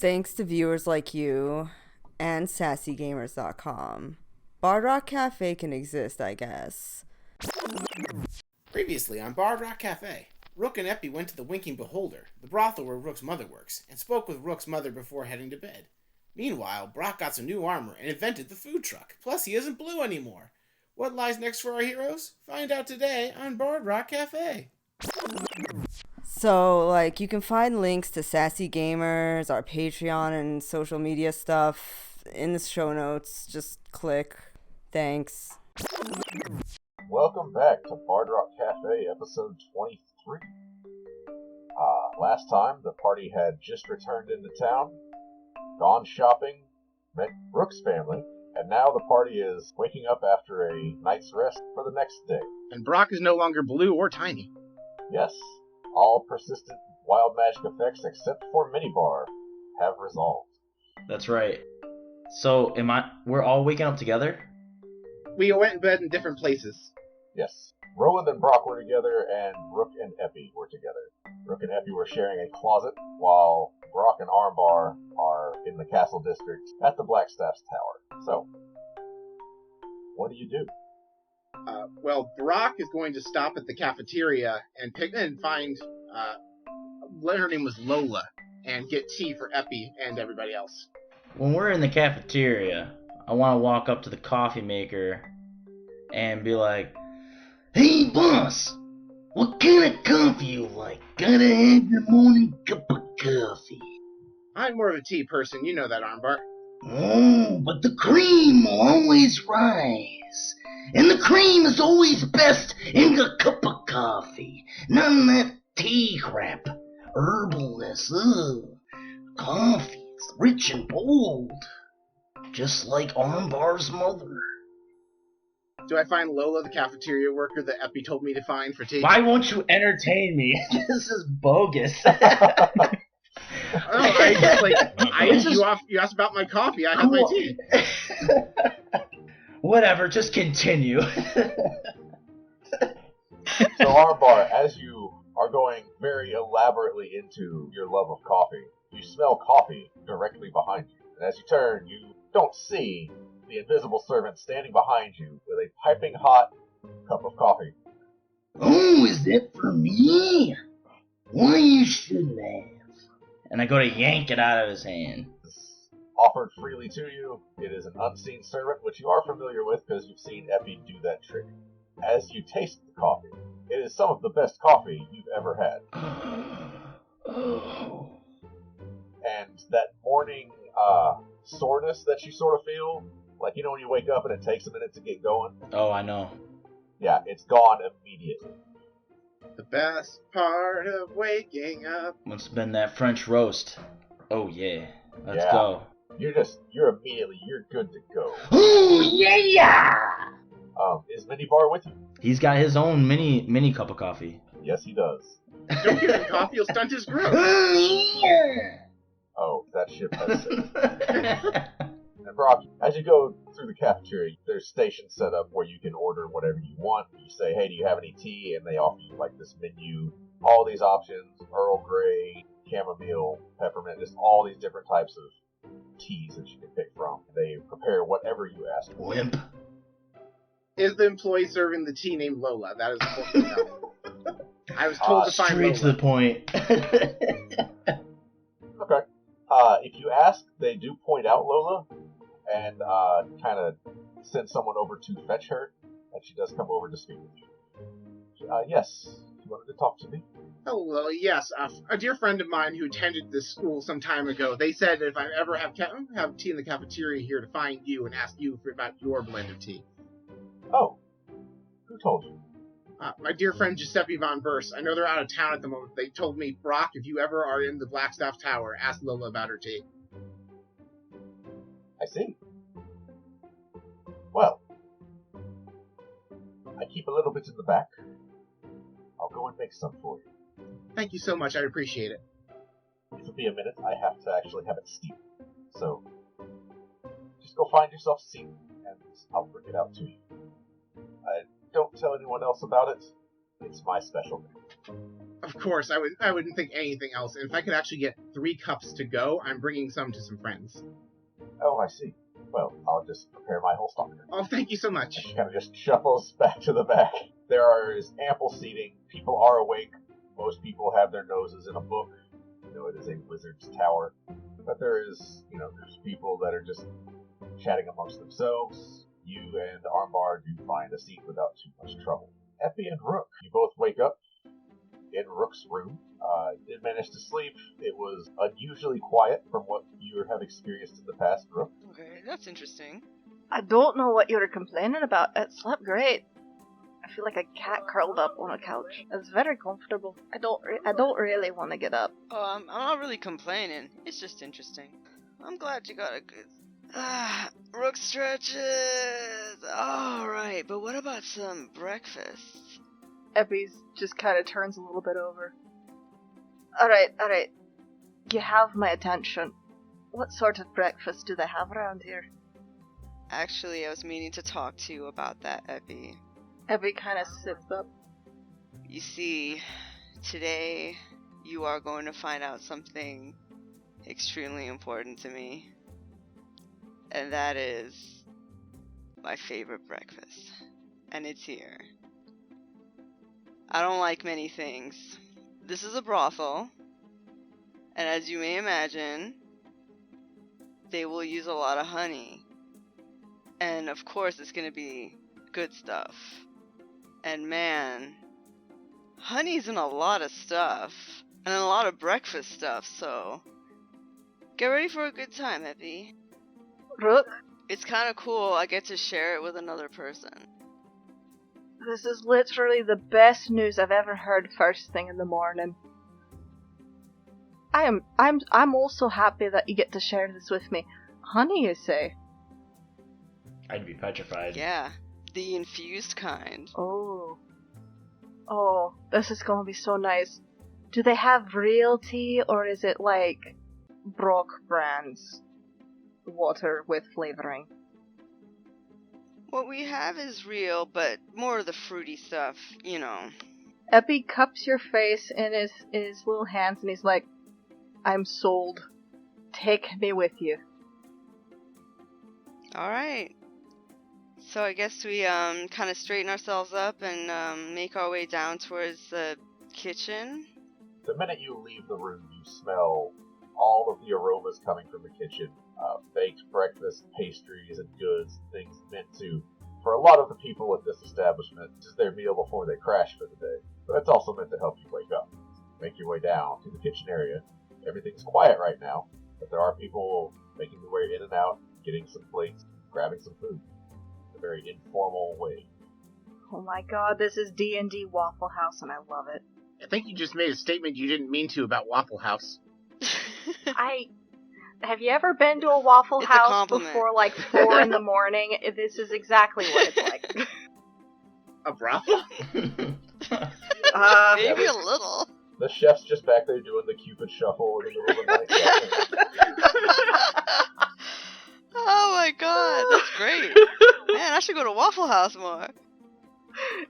Thanks to viewers like you and sassygamers.com. Bard Rock Cafe can exist, I guess. Previously on Bard Rock Cafe, Rook and Eppie went to the Winking Beholder, the brothel where Rook's mother works, and spoke with Rook's mother before heading to bed. Meanwhile, Brock got some new armor and invented the food truck. Plus, he isn't blue anymore. What lies next for our heroes? Find out today on Bard Rock Cafe. So, you can find links to Sassy Gamers, our Patreon, and social media stuff in the show notes. Just click. Thanks. Welcome back to Bard Rock Cafe, episode 23. Last time, the party had just returned into town, gone shopping, met Rook's family, and now the party is waking up after a night's rest for the next day. And Brock is no longer blue or tiny. Yes, all persistent wild magic effects except for Minibar have resolved. That's right. So, we're all waking up together? We went in bed in different places. Yes. Roland and Brock were together, and Rook and Eppie were together. Rook and Eppie were sharing a closet, while Brock and Armbar are in the castle district at the Blackstaff's tower. So, what do you do? Well, Brock is going to stop at the cafeteria and find, her name was Lola, and get tea for Eppie and everybody else. When we're in the cafeteria, I want to walk up to the coffee maker and be like, "Hey, boss, what kind of coffee you like? Gotta have your morning cup of coffee." I'm more of a tea person, you know that, Armbar. Oh, but the cream will always rise. And the cream is always best in a cup of coffee. None of that tea crap. Herbalness, ugh. Coffee is rich and bold. Just like Armbar's mother. Do I find Lola, the cafeteria worker that Eppie told me to find for tea? Why won't you entertain me? This is bogus. You asked about my coffee. I had my tea. Whatever, just continue. So, Armbar, as you are going very elaborately into your love of coffee, you smell coffee directly behind you. And as you turn, you don't see the invisible servant standing behind you with a piping hot cup of coffee. Oh, is that for me? Why, you shouldn't have. And I go to yank it out of his hand. It's offered freely to you. It is an unseen servant, which you are familiar with because you've seen Eppie do that trick. As you taste the coffee, it is some of the best coffee you've ever had. Oh. And that morning soreness that you sort of feel, like, you know, when you wake up and it takes a minute to get going? Oh, I know. Yeah, it's gone immediately. The best part of waking up. Must have been that French roast. Oh, yeah. Let's Yeah. go. You're good to go. Oh, yeah! Is Minibar with you? He's got his own mini cup of coffee. Yes, he does. Don't give him coffee, you'll stunt his growth. Oh, yeah! Oh, that ship has sailed. And Brock, as you go through the cafeteria, there's stations set up where you can order whatever you want. You say, "Hey, do you have any tea?" And they offer you this menu, all these options: Earl Grey, chamomile, peppermint, just all these different types of teas that you can pick from. They prepare whatever you ask for. Wimp. Is the employee serving the tea named Lola? That is important to know. I was told to find Straight to Lola. the point. Okay. If you ask, they do point out Lola and kind of send someone over to fetch her, and she does come over to speak with you. Yes, you wanted to talk to me? Oh, well, yes. A dear friend of mine who attended this school some time ago, they said if I ever have tea in the cafeteria here to find you and ask you about your blend of tea. Oh, who told you? My dear friend Giuseppe Von Burst. I know they're out of town at the moment. They told me, Brock, if you ever are in the Blackstaff Tower, ask Lola about her tea. I see. Well, I keep a little bit in the back. I'll go and make some for you. Thank you so much. I appreciate it. If it'll be a minute, I have to actually have it steamed. So, just go find yourself a seat, and I'll bring it out to you. Don't tell anyone else about it. It's my specialty. Of course, I wouldn't think anything else. And if I could actually get 3 cups to go, I'm bringing some to some friends. Oh, I see. Well, I'll just prepare my whole stock. Oh, thank you so much. She kind of just shuffles back to the back. There is ample seating. People are awake. Most people have their noses in a book. You know, it is a wizard's tower. But there's people that are just chatting amongst themselves. You and Armbar do find a seat without too much trouble. Epi and Rook, you both wake up in Rook's room. Did manage to sleep. It was unusually quiet from what you have experienced in the past, Rook. Okay, that's interesting. I don't know what you're complaining about. It slept great. I feel like a cat curled up on a couch. It's very comfortable. I don't really want to get up. Oh, I'm not really complaining. It's just interesting. I'm glad you got a good... Rook stretches! Alright, but what about some breakfast? Eppy's just kind of turns a little bit over. Alright. You have my attention. What sort of breakfast do they have around here? Actually, I was meaning to talk to you about that, Epi. Eppy kind of sits up. You see, today you are going to find out something extremely important to me. And that is my favorite breakfast. And it's here. I don't like many things. This is a brothel. And as you may imagine, they will use a lot of honey. And of course it's going to be good stuff. And man, honey's in a lot of stuff. And a lot of breakfast stuff, so get ready for a good time, Epi. Rook, It's kind of cool. I get to share it with another person. this is literally the best news I've ever heard first thing in the morning. I'm also happy that you get to share this with me. Honey, you say? I'd be petrified. Yeah, the infused kind. Oh, this is gonna be so nice. Do they have real tea, or is it like Brock brands water with flavoring? What we have is real, but more of the fruity stuff, you know. Epi cups your face in his little hands, and he's like, I'm sold. Take me with you. Alright. So I guess we kind of straighten ourselves up and make our way down towards the kitchen. The minute you leave the room, you smell all of the aromas coming from the kitchen. Baked breakfast, pastries, and goods, things meant to, for a lot of the people at this establishment, this is their meal before they crash for the day. But it's also meant to help you wake up. Make your way down to the kitchen area. Everything's quiet right now, but there are people making their way in and out, getting some plates, grabbing some food. In a very informal way. Oh my god, this is D&D Waffle House, and I love it. I think you just made a statement you didn't mean to about Waffle House. Have you ever been to a Waffle It's a House compliment. before like 4 in the morning? This is exactly what it's like. A brothel? Maybe a little. The chef's just back there doing the Cupid shuffle in the middle of the night. Oh my god, that's great. Man, I should go to Waffle House more.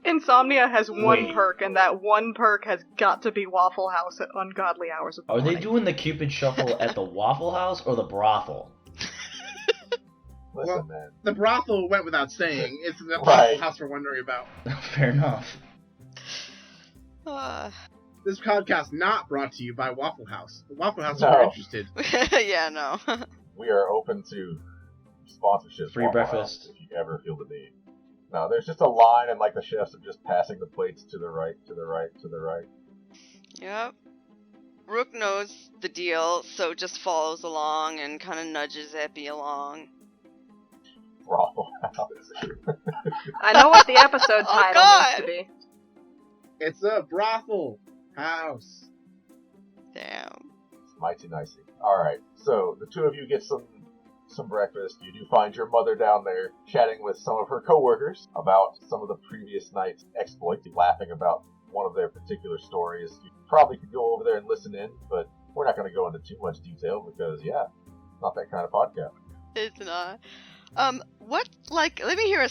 Insomnia has one Wait. perk, and that one perk has got to be Waffle House at ungodly hours of the Are they morning. doing the Cupid Shuffle at the Waffle House or the brothel? Listen, Well- man. The brothel went without saying. It's the Right. Waffle House we're wondering about. Fair enough. This podcast not brought to you by Waffle House. The Waffle House, if No. you're interested. Yeah, no. We are open to sponsorships. Free Waffle breakfast. House, if you ever feel the need. No, there's just a line, and like the chefs are just passing the plates to the right, to the right, to the right. Yep. Rook knows the deal, so just follows along and kind of nudges Epi along. Waffle House. I know what the episode Oh, title God. needs to be. It's a brothel house. Damn. It's mighty nicey. Alright, so the two of you get some breakfast. You do find your mother down there chatting with some of her coworkers about some of the previous night's exploits, laughing about one of their particular stories. You probably could go over there and listen in, but we're not going to go into too much detail because, yeah, not that kind of podcast. It's not. What, like, let me hear a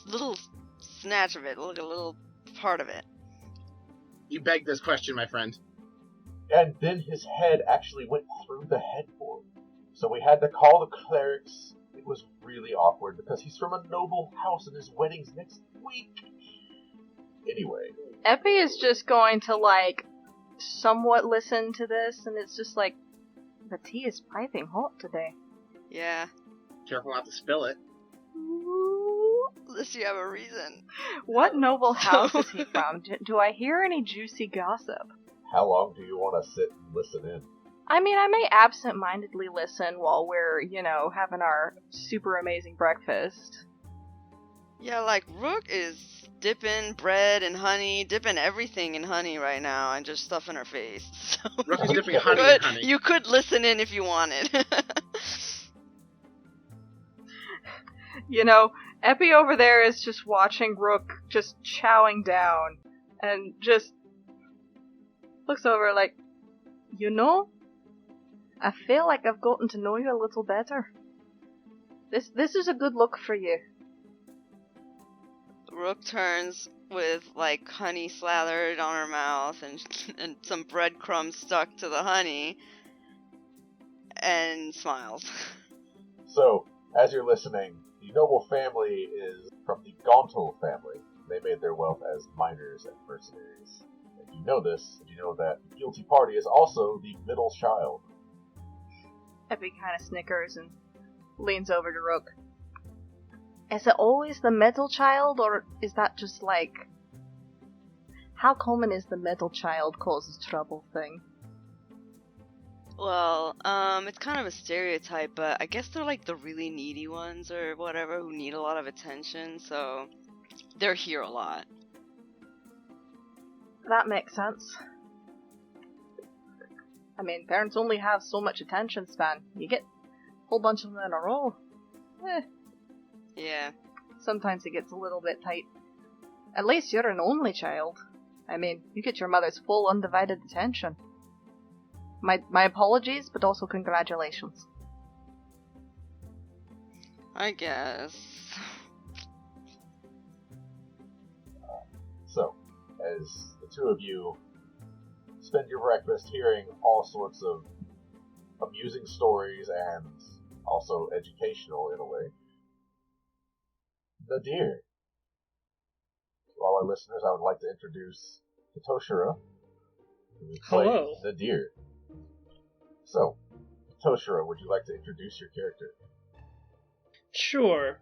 little snatch of it, like a little part of it. You begged this question, my friend. And then his head actually went through the headboard. So we had to call the clerics. It was really awkward because he's from a noble house and his wedding's next week. Anyway. Epi is just going to, like, somewhat listen to this, and it's just like, the tea is piping hot today. Yeah. Careful not to spill it. Unless you have a reason. What noble house is he from? Do I hear any juicy gossip? How long do you want to sit and listen in? I mean, I may absent-mindedly listen while we're, having our super amazing breakfast. Yeah, like, Rook is dipping bread in honey, dipping everything in honey right now, and just stuffing her face. So Rook is dipping honey in honey. You could listen in if you wanted. Epi over there is just watching Rook just chowing down, and just looks over like, I feel like I've gotten to know you a little better. This is a good look for you. Rook turns with, like, honey slathered on her mouth and some breadcrumbs stuck to the honey, and smiles. So, as you're listening, the noble family is from the Gauntle family. They made their wealth as miners and mercenaries. And you know this, and you know that the guilty party is also the middle child. Epi kind of snickers and leans over to Rook. Is it always the middle child, or is that just like... How common is the middle child causes trouble thing? Well, it's kind of a stereotype, but I guess they're like the really needy ones or whatever who need a lot of attention, so they're here a lot. That makes sense. I mean, parents only have so much attention span. You get a whole bunch of them in a row. Yeah. Sometimes it gets a little bit tight. At least you're an only child. I mean, you get your mother's full undivided attention. My apologies, but also congratulations. I guess. So, as the two of you spend your breakfast hearing all sorts of amusing stories and also educational in a way, Nadir. To all our listeners, I would like to introduce Hitoshira, who plays Hello. Nadir. So, Hitoshira, would you like to introduce your character? Sure.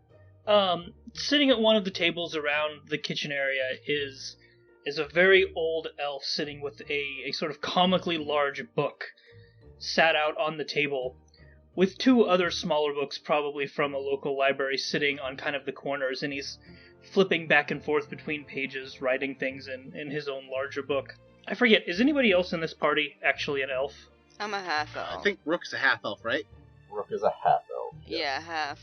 Sitting at one of the tables around the kitchen area is a very old elf sitting with a sort of comically large book sat out on the table, with two other smaller books, probably from a local library, sitting on kind of the corners, and he's flipping back and forth between pages, writing things in his own larger book. I forget, is anybody else in this party actually an elf? I'm a half-elf. I think Rook's a half-elf, right? Rook is a half-elf. Yeah, half.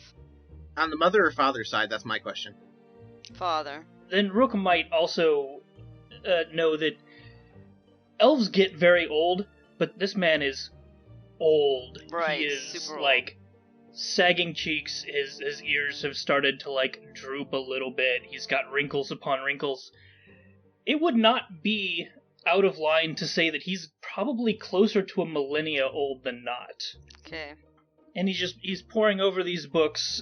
On the mother or father side, that's my question. Father. Then Rook might also know that elves get very old, but this man is old. Right, He is, super old. like, sagging cheeks, his ears have started to, like, droop a little bit, he's got wrinkles upon wrinkles. It would not be out of line to say that he's probably closer to a millennia old than not. Okay. And he's poring over these books,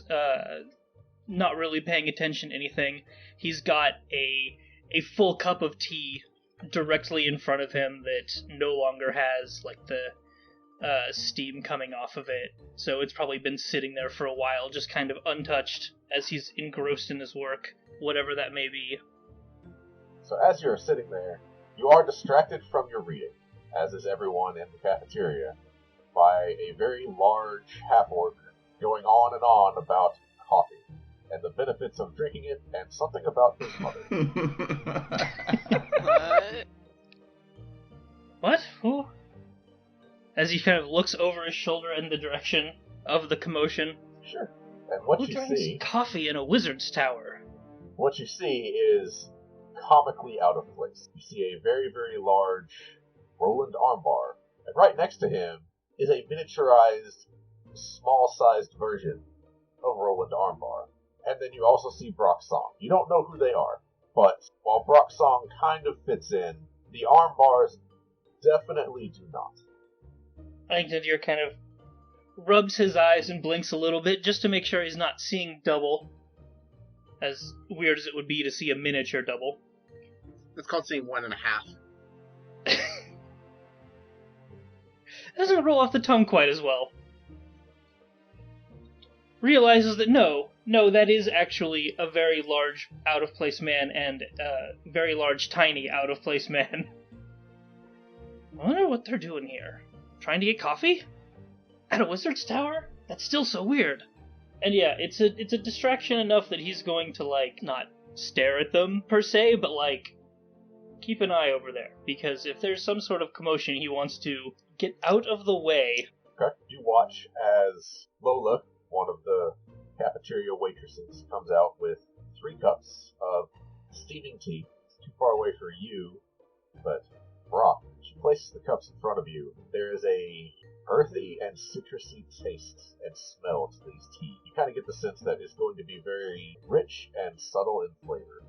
not really paying attention to anything. He's got a full cup of tea directly in front of him that no longer has, like, the steam coming off of it. So it's probably been sitting there for a while, just kind of untouched as he's engrossed in his work, whatever that may be. So as you're sitting there, you are distracted from your reading, as is everyone in the cafeteria, by a very large half-orc going on and on about coffee, and the benefits of drinking it, and something about his mother. What? What? Who? As he kind of looks over his shoulder in the direction of the commotion. Sure. And what Who you drinks see... coffee in a wizard's tower? What you see is comically out of place. You see a very, very large Roland Armbar, and right next to him is a miniaturized, small-sized version of Roland Armbar. And then you also see Brock Song. You don't know who they are, but while Brock Song kind of fits in, The arm bars definitely do not. I think Nadir kind of rubs his eyes and blinks a little bit just to make sure he's not seeing double. As weird as it would be to see a miniature double. That's called saying 1.5. It doesn't roll off the tongue quite as well. Realizes that no, that is actually a very large out-of-place man and a very large, tiny out-of-place man. I wonder what they're doing here. Trying to get coffee? At a wizard's tower? That's still so weird. And yeah, it's a distraction enough that he's going to, like, not stare at them, per se, but, like, keep an eye over there. Because if there's some sort of commotion, he wants to get out of the way. Okay. You watch as Lola, one of the cafeteria waitresses, comes out with 3 cups of steaming tea. It's too far away for you, but Brock, she places the cups in front of you. There is a earthy and citrusy taste and smell to these tea. You kind of get the sense that it's going to be very rich and subtle in flavor.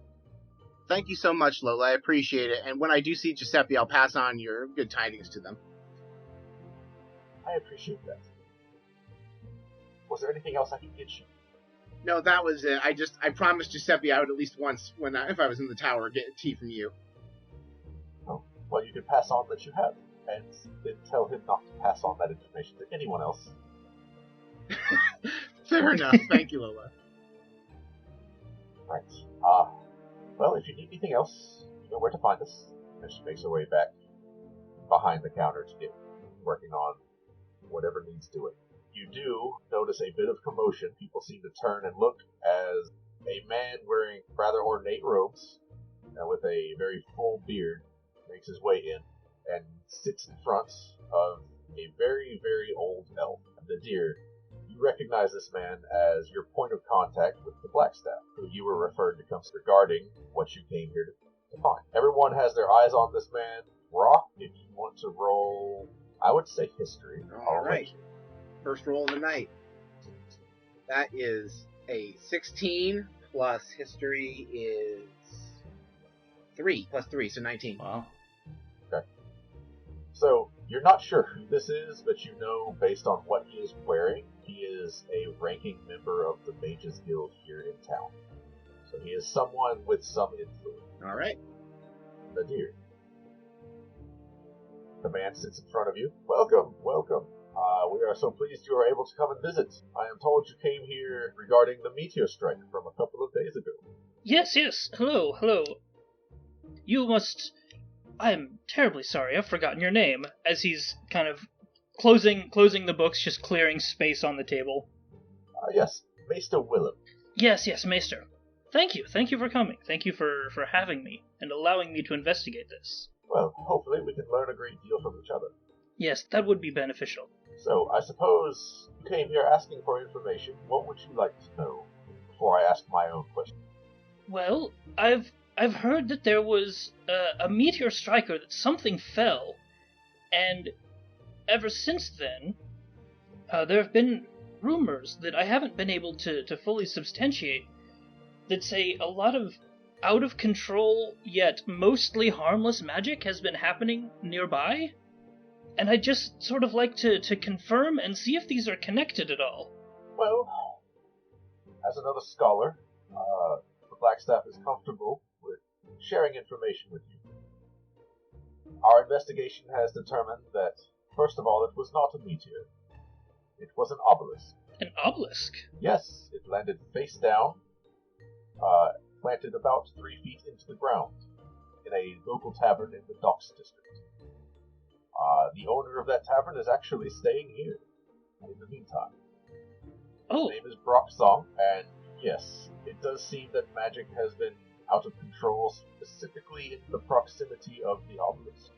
Thank you so much, Lola. I appreciate it. And when I do see Giuseppe, I'll pass on your good tidings to them. I appreciate that. Was there anything else I could get you? No, that was it. I promised Giuseppe I would at least once, if I was in the tower, get tea from you. Oh, well, you could pass on that you have, and then tell him not to pass on that information to anyone else. Fair enough. Thank you, Lola. Right. Well, if you need anything else, you know where to find us. And she makes her way back behind the counter to get working on whatever needs doing. You do notice a bit of commotion. People seem to turn and look as a man wearing rather ornate robes and with a very full beard makes his way in and sits in front of a very, very old elf. Nadir, you recognize this man as your point of contact with the Blackstaff, who you were referred to come regarding what you came here to find. Everyone has their eyes on this man. Rock, if you want to roll, I would say history. All right. First roll of the night. That is a 16 plus history is 3 plus 3, so 19. Wow. Okay. So, you're not sure who this is, but you know, based on what he is wearing, he is a ranking member of the Mages Guild here in town. So he is someone with some influence. All right. Nadir. The man sits in front of you. Welcome, welcome. We are so pleased you are able to come and visit. I am told you came here regarding the meteor strike from a couple of days ago. Yes. Hello. You must... I'm terribly sorry, I've forgotten your name. As he's kind of closing the books, just clearing space on the table. Yes, Maester Willem. Yes, Maester. Thank you for coming. Thank you for having me, and allowing me to investigate this. Well, hopefully we can learn a great deal from each other. Yes, that would be beneficial. So, I suppose you came here asking for information. What would you like to know before I ask my own question? Well, I've heard that there was a meteor strike, or that something fell, and ever since then, there have been rumors that I haven't been able to fully substantiate that say a lot of out-of-control, yet mostly harmless magic has been happening nearby. And I'd just sort of like to confirm and see if these are connected at all. Well, as another scholar, the Blackstaff is comfortable with sharing information with you. Our investigation has determined that, first of all, it was not a meteor. It was an obelisk. An obelisk? Yes, it landed face down, planted about 3 feet into the ground, in a local tavern in the Docks District. The owner of that tavern is actually staying here in the meantime. Oh. His name is Brock Song, and yes, it does seem that magic has been out of control, specifically in the proximity of the obelisk.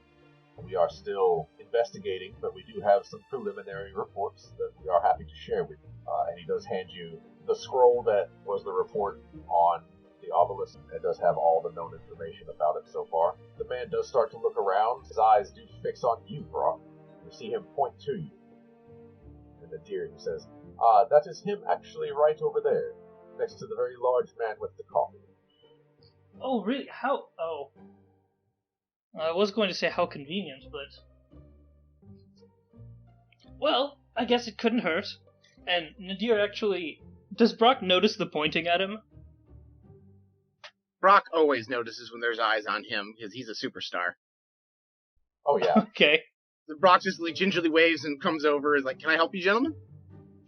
We are still investigating, but we do have some preliminary reports that we are happy to share with you. And he does hand you the scroll that was the report on the obelisk. It does have all the known information about it so far. The man does start to look around. His eyes do fix on you, Brock. You see him point to you. And the deer, he says, that is him actually right over there, next to the very large man with the coffee. Oh, really? How? Oh. I was going to say how convenient, but... Well, I guess it couldn't hurt. And Nadir actually... Does Brock notice the pointing at him? Brock always notices when there's eyes on him, because he's a superstar. Oh yeah. Okay. Brock just gingerly waves and comes over, is like, "Can I help you, gentlemen?"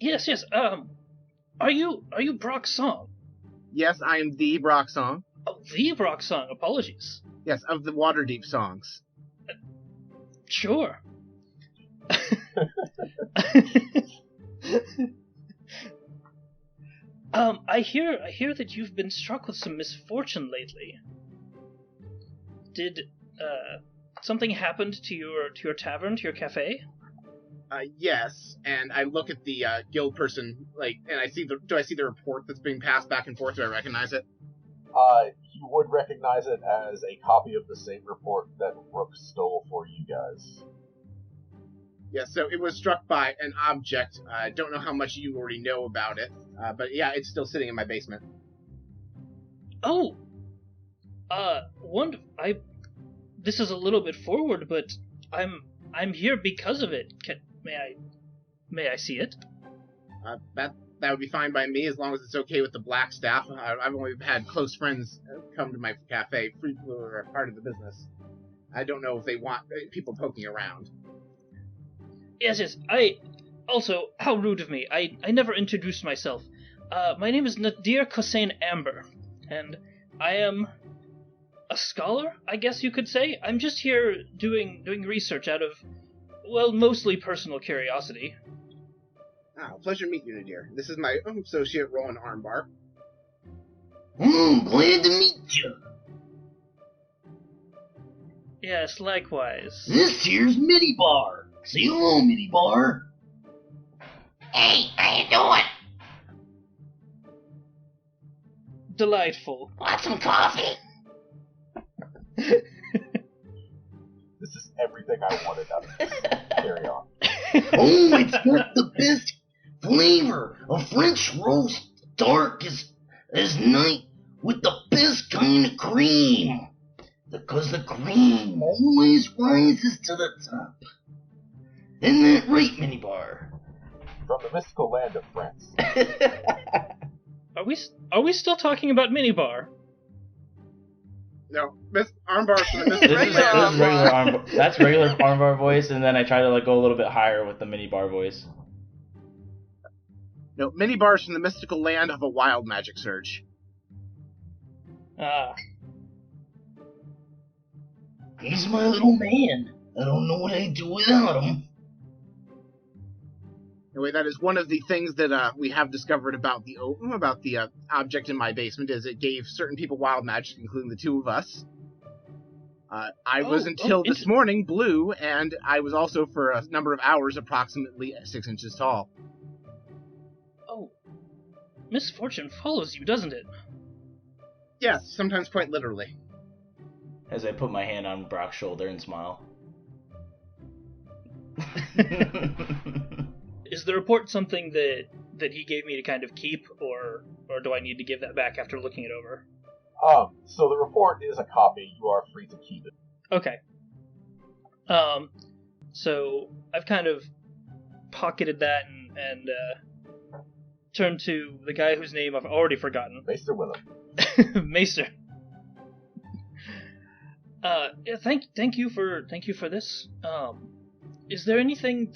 Yes, are you Brock Song? Yes, I am the Brock Song. Oh, the Brock Song, apologies. Yes, of the Waterdeep songs. Sure. I hear that you've been struck with some misfortune lately. Did something happened to your tavern, to your cafe? Yes, and I look at the guild person, and I see do I see the report that's being passed back and forth? Do I recognize it? You would recognize it as a copy of the same report that Rook stole for you guys. Yeah, so it was struck by an object. I don't know how much you already know about it, but yeah, it's still sitting in my basement. Oh, this is a little bit forward, but I'm here because of it. May I see it? That would be fine by me, as long as it's okay with the Black Staff. I've only had close friends come to my cafe who are part of the business. I don't know if they want people poking around. Yes. Also, how rude of me. I never introduced myself. My name is Nadir Kosain Amber, and I am a scholar, I guess you could say. I'm just here doing research out of, well, mostly personal curiosity. Pleasure meeting you, Nadir. This is my associate, Rowan Armbar. Glad to meet you. Yes, likewise. This here's Minibar. Say hello, Minibar. Hey, how you doing? Delightful. Want some coffee? This is everything I wanted out of this. Carry on. Oh, it's got the best flavor. A French roast, dark as night, with the best kind of cream. Because the cream always rises to the top. Isn't that right, Minibar? From the mystical land of France. Are we still talking about Minibar? No, Miss Armbar from the This is mystical land. regular Armbar. That's regular Armbar voice, and then I try to go a little bit higher with the Minibar voice. No, Minibar's from the mystical land of a wild magic surge. Ah. He's my little man. I don't know what I'd do without him. Anyway, that is one of the things that we have discovered about the object in my basement, is it gave certain people wild magic, including the two of us. I was until this morning blue, and I was also for a number of hours approximately 6 inches tall. Oh. Misfortune follows you, doesn't it? Yes, sometimes quite literally. As I put my hand on Brock's shoulder and smile. Is the report something that he gave me to kind of keep, or do I need to give that back after looking it over? So the report is a copy. You are free to keep it. Okay. So I've kind of pocketed that and turned to the guy whose name I've already forgotten. Maester Willem. Maester. Yeah, thank you for this. Is there anything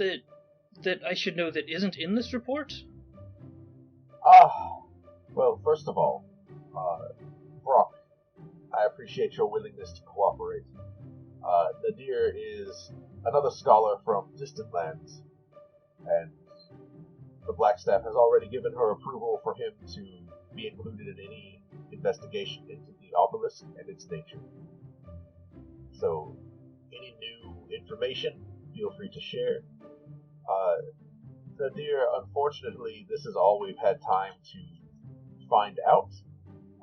that I should know that isn't in this report? Well, first of all, Brock, I appreciate your willingness to cooperate. Nadir is another scholar from distant lands, and the Blackstaff has already given her approval for him to be included in any investigation into the Obelisk and its nature. So, any new information, feel free to share. Nadir, unfortunately, this is all we've had time to find out.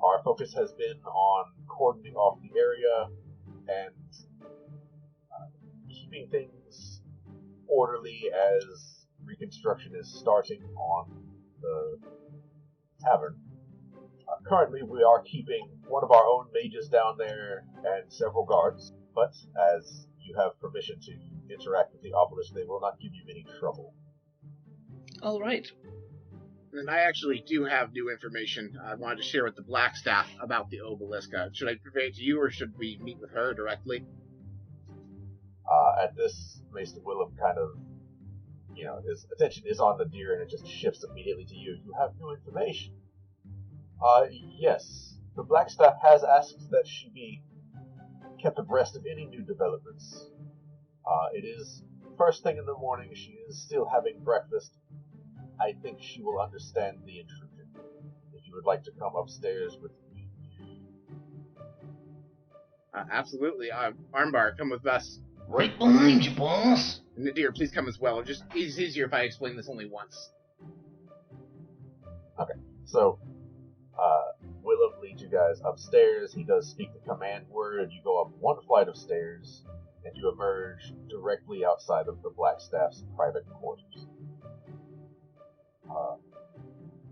Our focus has been on cordoning off the area and keeping things orderly as reconstruction is starting on the tavern. Currently, we are keeping one of our own mages down there and several guards. But as you have permission to interact with the obelisk, they will not give you any trouble. All right. And I actually do have new information I wanted to share with the Blackstaff about the obelisk. Should I convey it to you, or should we meet with her directly? At this, Maester Willem kind of, his attention is on the deer, and it just shifts immediately to you. You have new information. Yes. The Blackstaff has asked that she be kept abreast of any new developments. It is first thing in the morning. She is still having breakfast. I think she will understand the intrusion. If you would like to come upstairs with me. Absolutely. Armbar, come with us. Right behind you, boss. And Nadir, please come as well. It's easier if I explain this only once. Okay, so Willem leads you guys upstairs. He does speak the command word. You go up one flight of stairs, and you emerge directly outside of the Blackstaff's private quarters.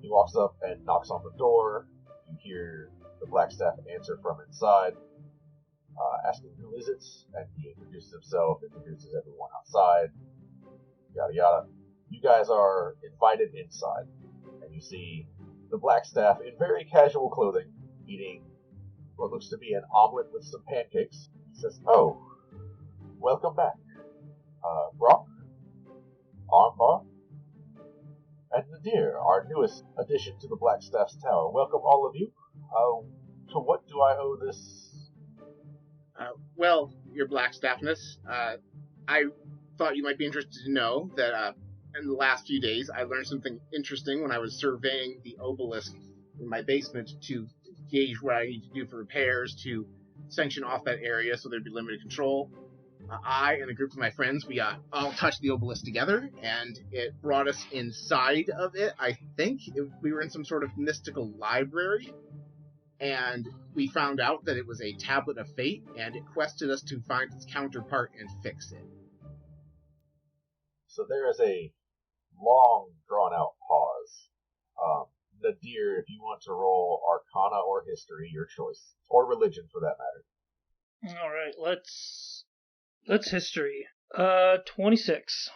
He walks up and knocks on the door. You hear the Blackstaff answer from inside, asking who is it, and he introduces himself, introduces everyone outside, yada yada. You guys are invited inside, and you see the Blackstaff in very casual clothing, eating what looks to be an omelet with some pancakes. He says, "Oh, welcome back. Brock, Armbar, and Nadir, our newest addition to the Blackstaff's tower. Welcome all of you. To what do I owe this?" Well, your Blackstaffness, I thought you might be interested to know that in the last few days I learned something interesting when I was surveying the obelisk in my basement to gauge what I need to do for repairs to sanction off that area so there'd be limited control. I and a group of my friends, we all touched the obelisk together, and it brought us inside of it. I think we were in some sort of mystical library, and we found out that it was a tablet of fate, and it quested us to find its counterpart and fix it. So there is a long, drawn-out pause. Nadir, if you want to roll Arcana or History, your choice. Or Religion, for that matter. All right, let's history. 26.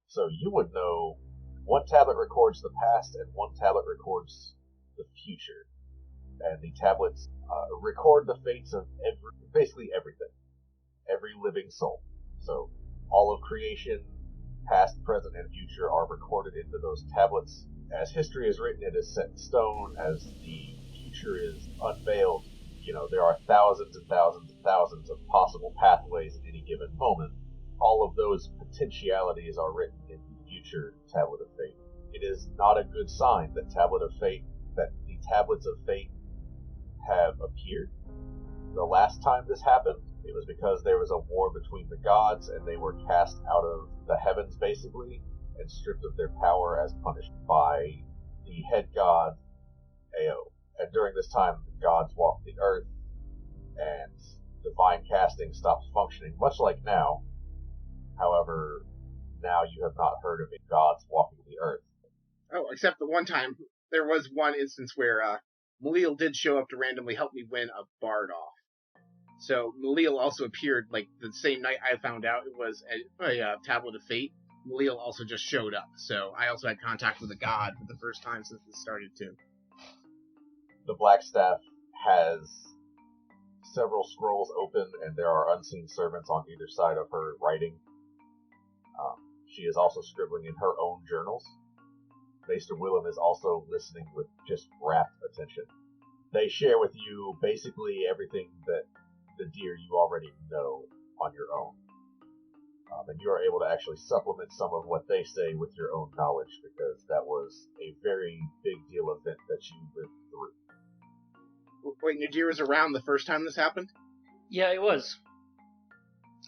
So you would know one tablet records the past and one tablet records the future. And the tablets record the fates of basically everything. Every living soul. So all of creation, past, present, and future are recorded into those tablets. As history is written, it is set in stone. As the future is unveiled, there are thousands and thousands and thousands of possible pathways at any given moment. All of those potentialities are written in the future Tablet of Fate. It is not a good sign that the Tablets of Fate have appeared. The last time this happened, it was because there was a war between the gods, and they were cast out of the heavens, basically, and stripped of their power as punishment by the head god, Ao. And during this time, the gods walked the earth, and divine casting stopped functioning, much like now. However, now you have not heard of any gods walking the earth. Oh, except the one time, there was one instance where Malil did show up to randomly help me win a bard off. So Malil also appeared, like, the same night I found out it was a Tablet of Fate. Malil also just showed up, so I also had contact with a god for the first time since this started, too. The Blackstaff has several scrolls open, and there are unseen servants on either side of her writing. She is also scribbling in her own journals. Maester Willem is also listening with just rapt attention. They share with you basically everything that the deer you already know on your own. And you are able to actually supplement some of what they say with your own knowledge, because that was a very big deal event that you lived through. Wait, Nadir was around the first time this happened? Yeah, it was.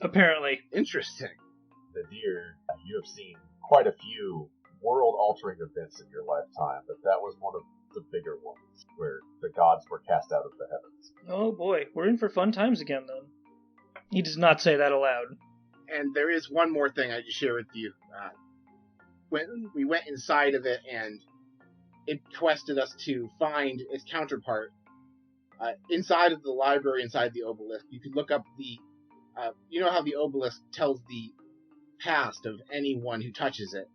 Apparently. Interesting. Nadir, you have seen quite a few world-altering events in your lifetime, but that was one of the bigger ones, where the gods were cast out of the heavens. Oh boy, we're in for fun times again, then. He does not say that aloud. And there is one more thing I just share with you. When we went inside of it, and it quested us to find its counterpart, inside of the library, inside the obelisk, you could look up the You know how the obelisk tells the past of anyone who touches it?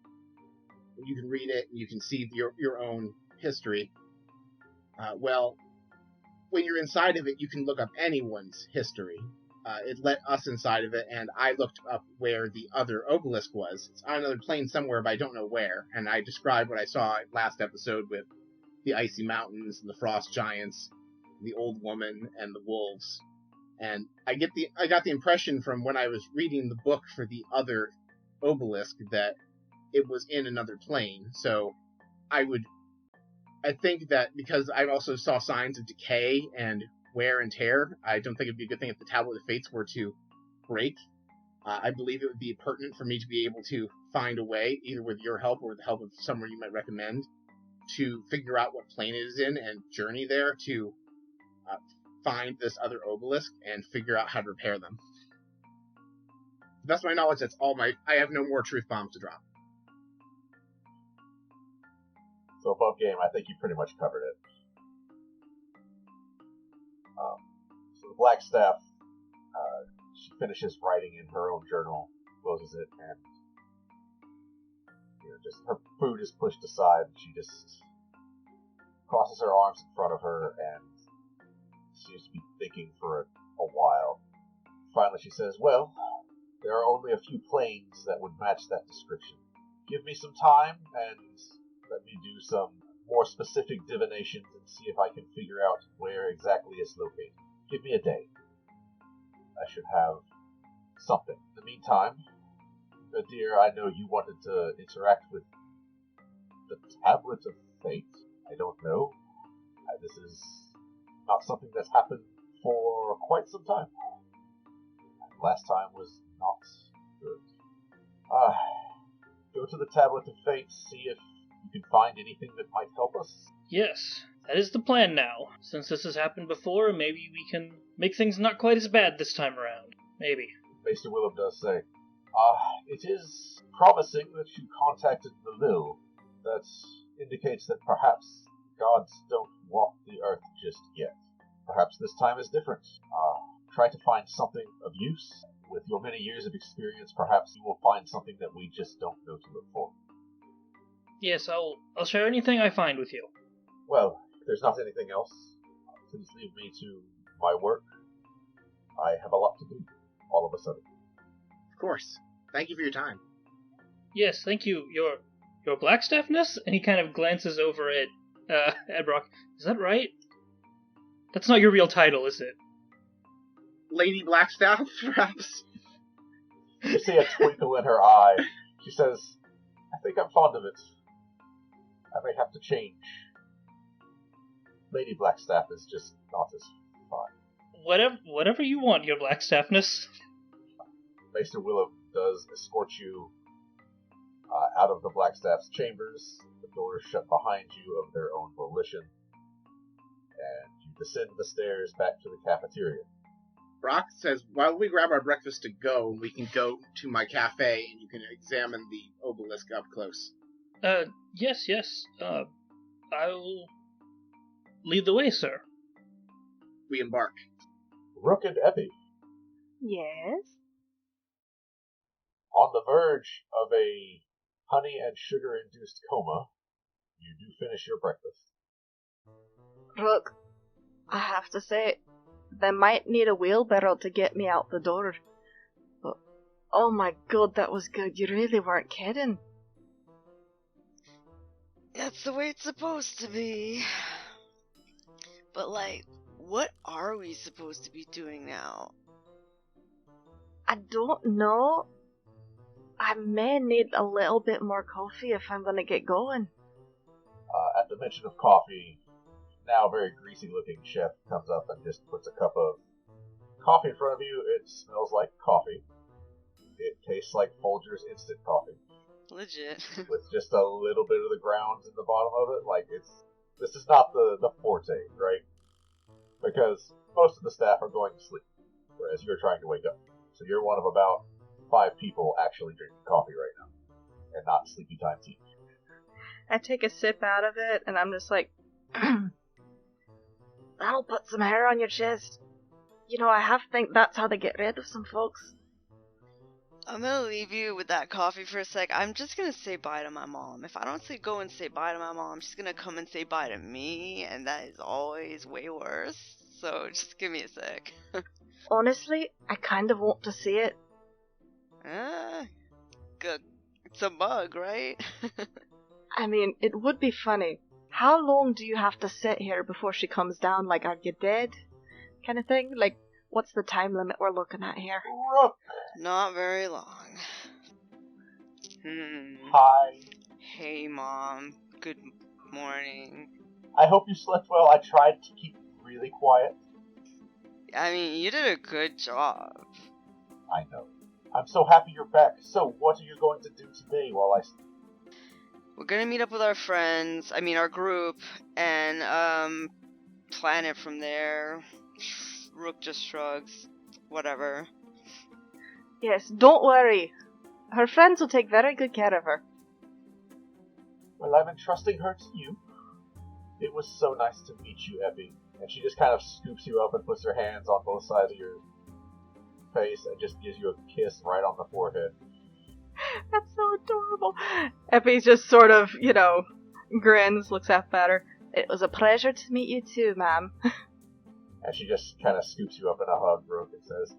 You can read it, and you can see your own history. Well, when you're inside of it, you can look up anyone's history. It let us inside of it, and I looked up where the other obelisk was. It's on another plane somewhere, but I don't know where. And I described what I saw last episode with the icy mountains, and the frost giants, the old woman, and the wolves. And I got the impression from when I was reading the book for the other obelisk that it was in another plane. So I think that because I also saw signs of decay and wear and tear, I don't think it'd be a good thing if the Tablet of Fates were to break. I believe it would be pertinent for me to be able to find a way, either with your help or with the help of someone you might recommend, to figure out what plane it is in and journey there to find this other obelisk and figure out how to repair them. To the best of my knowledge, that's all I have no more truth bombs to drop. So above game, I think you pretty much covered it. So the Black Staff, she finishes writing in her own journal, closes it, and just her food is pushed aside. She just crosses her arms in front of her and seems to be thinking for a while. Finally, she says, "Well, there are only a few planes that would match that description. Give me some time and let me do some more specific divinations and see if I can figure out where exactly it's located. Give me a day. I should have something. In the meantime, dear, I know you wanted to interact with the Tablet of Fate. I don't know. This is not something that's happened for quite some time. Last time was not good. Go to the Tablet of Fate, see if you can find anything that might help us." Yes, that is the plan now. Since this has happened before, maybe we can make things not quite as bad this time around. Maybe. Maester Willem does say, "It is promising that you contacted the Lil. That indicates that perhaps gods don't walk the earth just yet. Perhaps this time is different. Try to find something of use. With your many years of experience, perhaps you will find something that we just don't know to look for." Yes, I'll share anything I find with you. Well, if there's not anything else, please leave me to my work. I have a lot to do, all of a sudden. Of course. Thank you for your time. Yes, thank you. Your Blackstaffness? And he kind of glances over at Brock. Is that right? That's not your real title, is it? Lady Blackstaff, perhaps? You see a twinkle in her eye. She says, "I think I'm fond of it. I may have to change. Lady Blackstaff is just not as fine." Whatever you want, your Blackstaffness. Maester Willem does escort you out of the Blackstaff's chambers. The doors shut behind you of their own volition, and you descend the stairs back to the cafeteria. Brock says, "While we grab our breakfast to go, we can go to my cafe and you can examine the obelisk up close." Yes. I'll lead the way, sir. We embark. Rook and Epi, Yes? on the verge of a honey and sugar-induced coma, you do finish your breakfast. Look, I have to say, they might need a wheelbarrow to get me out the door. But, oh my god, that was good. You really weren't kidding. That's the way it's supposed to be. But, what are we supposed to be doing now? I don't know. I may need a little bit more coffee if I'm gonna get going. At the mention of coffee, now very greasy-looking chef comes up and just puts a cup of coffee in front of you. It smells like coffee. It tastes like Folgers instant coffee, Legit. with just a little bit of the grounds in the bottom of it. This is not the forte, right? Because most of the staff are going to sleep, whereas you're trying to wake up. So you're one of about 5 people actually drinking coffee right now, and not sleepy time tea. I take a sip out of it, and I'm just like, that'll put some hair on your chest. You know, I have to think that's how they get rid of some folks. I'm gonna leave you with that coffee for a sec. I'm just gonna say bye to my mom. If I don't go and say bye to my mom, she's gonna come and say bye to me, and that is always way worse. So just give me a sec. Honestly, I kind of want to see it. Good. It's a bug, right? I mean, it would be funny. How long do you have to sit here before she comes down? Like, are you dead? Kind of thing? Like, what's the time limit we're looking at here? Rook! Not very long. Hi. Hey, Mom. Good morning. I hope you slept well. I tried to keep really quiet. I mean, you did a good job. I know. I'm so happy you're back. So, what are you going to do today while I... We're gonna meet up with our friends, our group, and, plan it from there. Rook just shrugs. Whatever. Yes, don't worry. Her friends will take very good care of her. Well, I'm entrusting her to you. It was so nice to meet you, Epi. And she just kind of scoops you up and puts her hands on both sides of your face and just gives you a kiss right on the forehead. That's so adorable. Epi just sort of, grins, looks up at her. It was a pleasure to meet you too, ma'am. And she just kind of scoops you up in a hug, Rook, and says,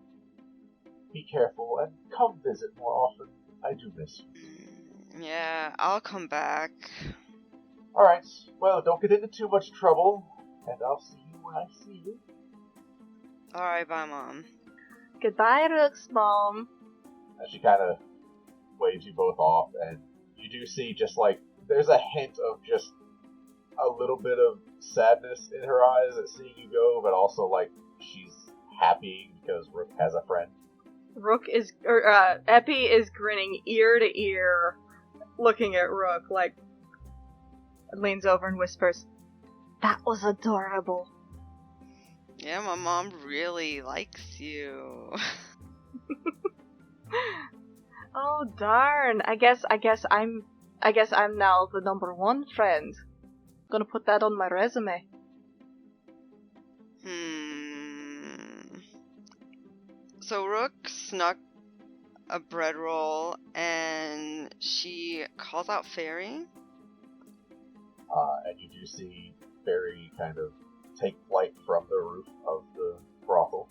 be careful and come visit more often. I do miss you. Yeah, I'll come back. Alright, well, don't get into too much trouble, and I'll see you when I see you. Alright, bye, Mom. Goodbye, Rook's mom. And she kind of waves you both off, and you do see just like, there's a hint of just a little bit of sadness in her eyes at seeing you go, but also like she's happy because Rook has a friend. Epi is grinning ear to ear, looking at Rook, like, leans over and whispers, "That was adorable." Yeah, my mom really likes you. Oh darn! I guess I'm now the number one friend. Gonna put that on my resume. So Rook snuck a bread roll and she calls out Fairy. And you do see Fairy kind of take flight from the roof of the brothel.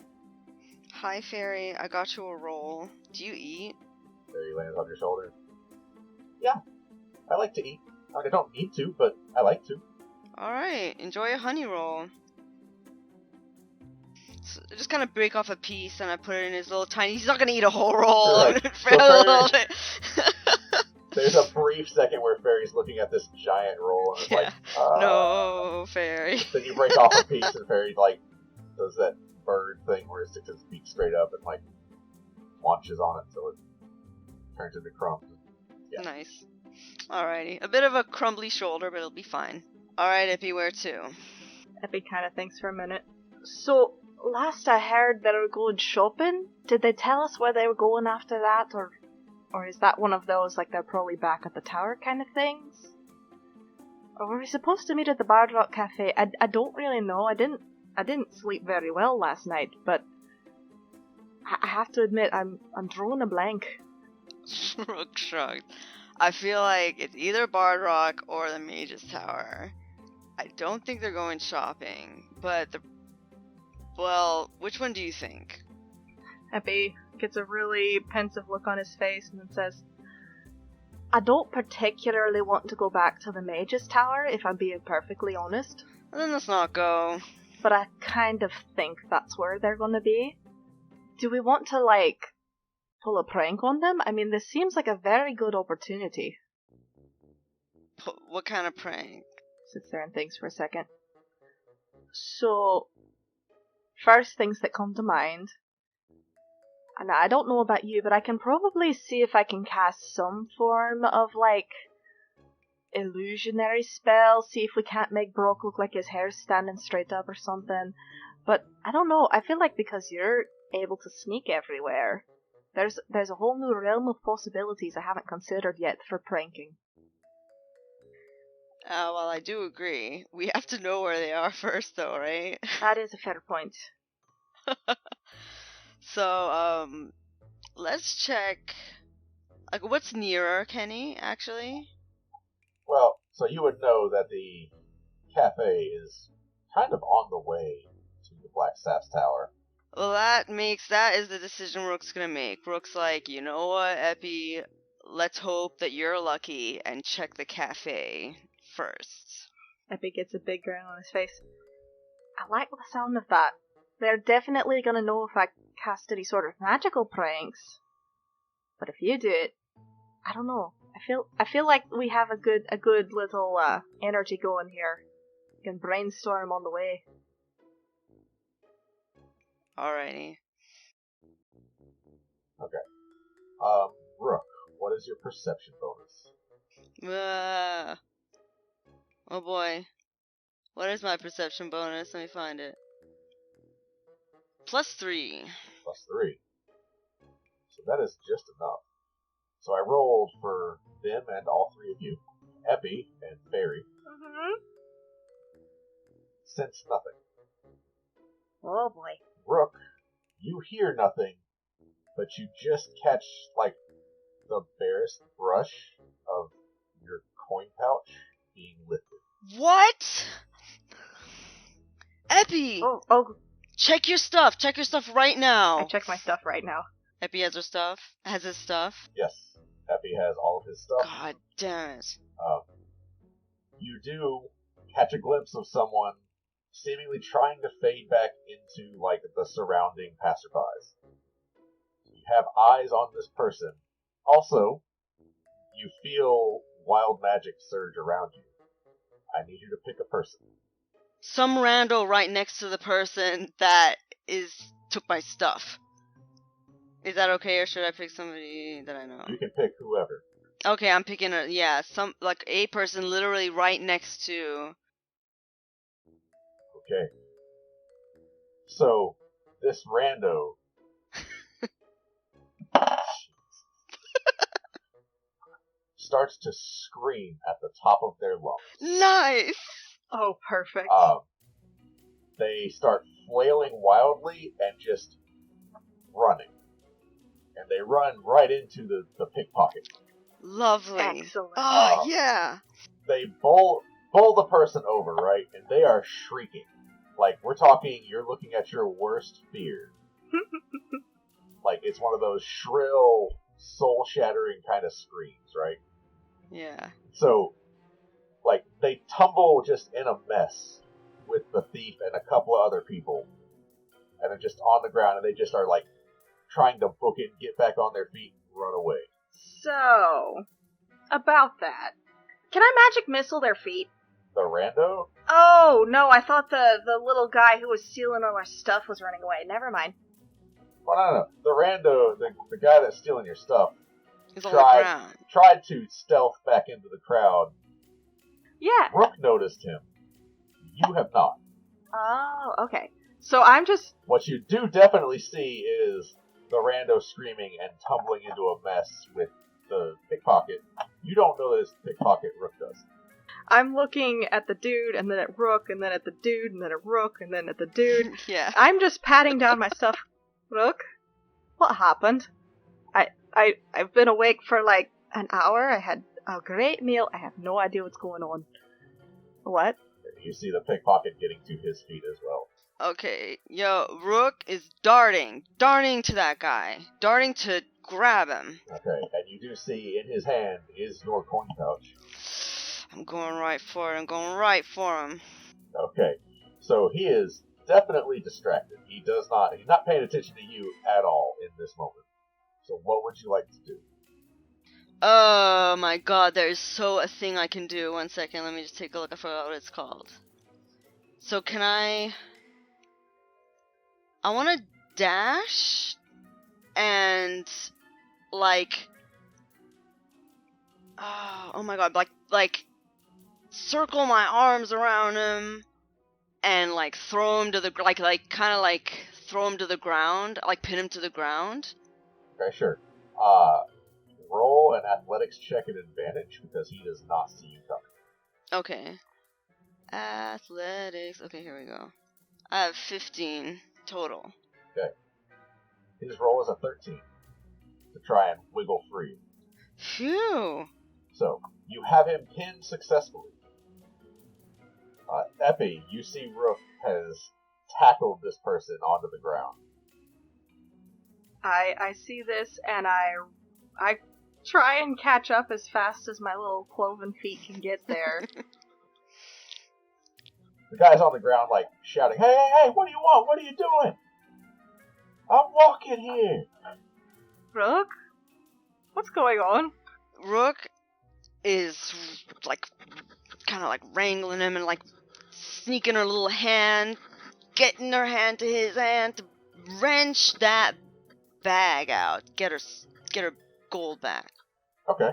Hi, Fairy. I got you a roll. Do you eat? Fairy lands on your shoulder. Yeah, I like to eat. I don't need to, but I like to. Alright, enjoy a honey roll. So I just kind of break off a piece and I put it in his little tiny... He's not going to eat a whole roll. Right. There's a brief second where Fairy's looking at this giant roll and it's like, no, Fairy. Then you break off a piece and Fairy, like, does that bird thing where it sticks its beak straight up and, like, launches on it so it turns into crumbs. Yeah. Nice. Alrighty. A bit of a crumbly shoulder, but it'll be fine. Alright, Epi, where to? Epi kind of thinks for a minute. So, last I heard they were going shopping. Did they tell us where they were going after that, or is that one of those, like, they're probably back at the tower kind of things? Or were we supposed to meet at the Bard Rock Cafe? I don't really know. I didn't sleep very well last night, but I have to admit I'm drawing a blank. Rook shrugged. I feel like it's either Bard Rock or the Mage's Tower. I don't think they're going shopping, but well, which one do you think? Epi gets a really pensive look on his face and then says, I don't particularly want to go back to the Mage's Tower, if I'm being perfectly honest. Well, then let's not go. But I kind of think that's where they're gonna be. Do we want to, like, pull a prank on them? I mean, this seems like a very good opportunity. What kind of prank? Sits there and thinks for a second. So, first things that come to mind, and I don't know about you, but I can probably see if I can cast some form of, like, illusionary spell, see if we can't make Brock look like his hair's standing straight up or something. But I don't know, I feel like because you're able to sneak everywhere, there's a whole new realm of possibilities I haven't considered yet for pranking. Well, I do agree. We have to know where they are first, though, right? That is a fair point. So, let's check. Like, what's nearer, Kenny, actually? Well, so you would know that the cafe is kind of on the way to the Black Sass Tower. Well, that is the decision Rook's gonna make. Rook's like, you know what, Epi, let's hope that you're lucky and check the cafe first. Epi gets a big grin on his face. I like the sound of that. They're definitely gonna know if I cast any sort of magical pranks. But if you do it, I don't know. I feel like we have a good little energy going here. We can brainstorm on the way. Alrighty. Okay. Rook, what is your perception bonus? Oh boy. What is my perception bonus? Let me find it. +3. +3. So that is just enough. So I rolled for them and all three of you. Epi and Fairy Mm-hmm. sense nothing. Oh boy. Rook, you hear nothing, but you just catch, like, the barest brush of your coin pouch being lifted. What? Epi! Oh, Check your stuff! Check your stuff right now! I check my stuff right now. Epi has her stuff? Has his stuff? Yes, Epi has all of his stuff. God damn it. You do catch a glimpse of someone seemingly trying to fade back into, like, the surrounding passerbys. You have eyes on this person. Also, you feel wild magic surge around you. I need you to pick a person. Some rando right next to the person that took my stuff. Is that okay, or should I pick somebody that I know? You can pick whoever. Okay, I'm picking a person literally right next to. Okay. So, this rando starts to scream at the top of their lungs. Nice! Oh, perfect. They start flailing wildly and just running. And they run right into the pickpocket. Lovely. Excellent. Oh, yeah. They bowl the person over, right? And they are shrieking. Like, we're talking, you're looking at your worst fear. Like, it's one of those shrill, soul-shattering kind of screams, right? Yeah. So, like, they tumble just in a mess with the thief and a couple of other people. And they're just on the ground, and they just are, like, trying to book it, get back on their feet, and run away. So, about that. Can I magic missile their feet? The rando? Oh, no, I thought the little guy who was stealing all our stuff was running away. Never mind. Well, no. The rando, the guy that's stealing your stuff, He's on the ground. tried to stealth back into the crowd. Yeah. Rook noticed him. You have not. Oh, okay. So I'm just... What you do definitely see is the rando screaming and tumbling into a mess with the pickpocket. You don't know that it's the pickpocket Rook does. I'm looking at the dude, and then at Rook, and then at the dude, and then at Rook, and then at the dude. Yeah. I'm just patting down my stuff. Rook, what happened? I've been awake for like an hour. I had a great meal. I have no idea what's going on. What? You see the pickpocket getting to his feet as well. Okay, Rook is darting to that guy, darting to grab him. Okay, and you do see in his hand is your coin pouch. I'm going right for him. Okay, so he is definitely distracted. He's not paying attention to you at all in this moment. So what would you like to do? Oh my god, there is a thing I can do. 1 second, let me just take a look. I forgot what it's called. So can I want to dash and like, oh my god, like circle my arms around him and like throw him to the throw him to the ground, like pin him to the ground. Okay, sure. Roll an athletics check at advantage because he does not see you coming. Okay. Athletics. Okay, here we go. I have 15 total. Okay. His roll is a 13 to try and wiggle free. Phew. So, you have him pinned successfully. Epi, you see Rook has tackled this person onto the ground. I see this and I try and catch up as fast as my little cloven feet can get there. The guy's on the ground, like, shouting, hey, hey, hey, what do you want? What are you doing? I'm walking here. Rook? What's going on? Rook is like kind of like wrangling him and like sneaking her little hand, getting her hand to his hand to wrench that bag out, get her gold back. Okay.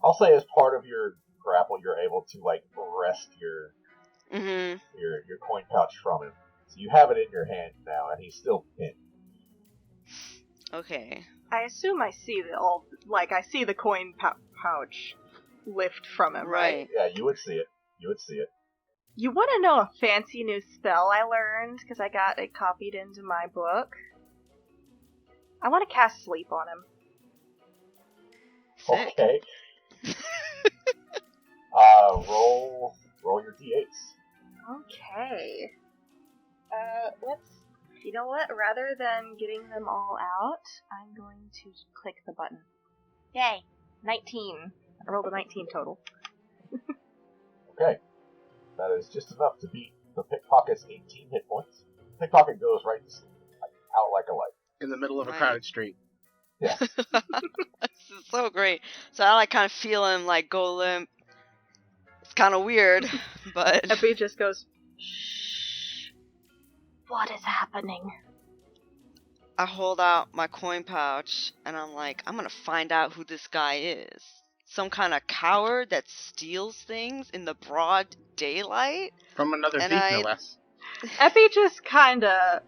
I'll say as part of your grapple, you're able to, like, wrest your coin pouch from him. So you have it in your hand now, and he's still pinned. Okay. I assume I see I see the coin pouch lift from him, right? Yeah, you would see it. You want to know a fancy new spell I learned because I got it copied into my book? I want to cast sleep on him. Sick. Okay. Roll your d8s. Okay. You know what? Rather than getting them all out, I'm going to click the button. Yay! 19. I rolled a 19 total. Okay. That is just enough to beat the pickpocket's 18 hit points. Pickpocket goes right to sleep, out like a light. In the middle of a Nice. crowded street. Yeah. This is so great. So I like kind of feel him like go limp. It's kind of weird, but Epi just goes, shh. What is happening? I hold out my coin pouch and I'm like, I'm gonna find out who this guy is. Some kind of coward that steals things in the broad daylight? From another And thief, I- no less. Epi just kinda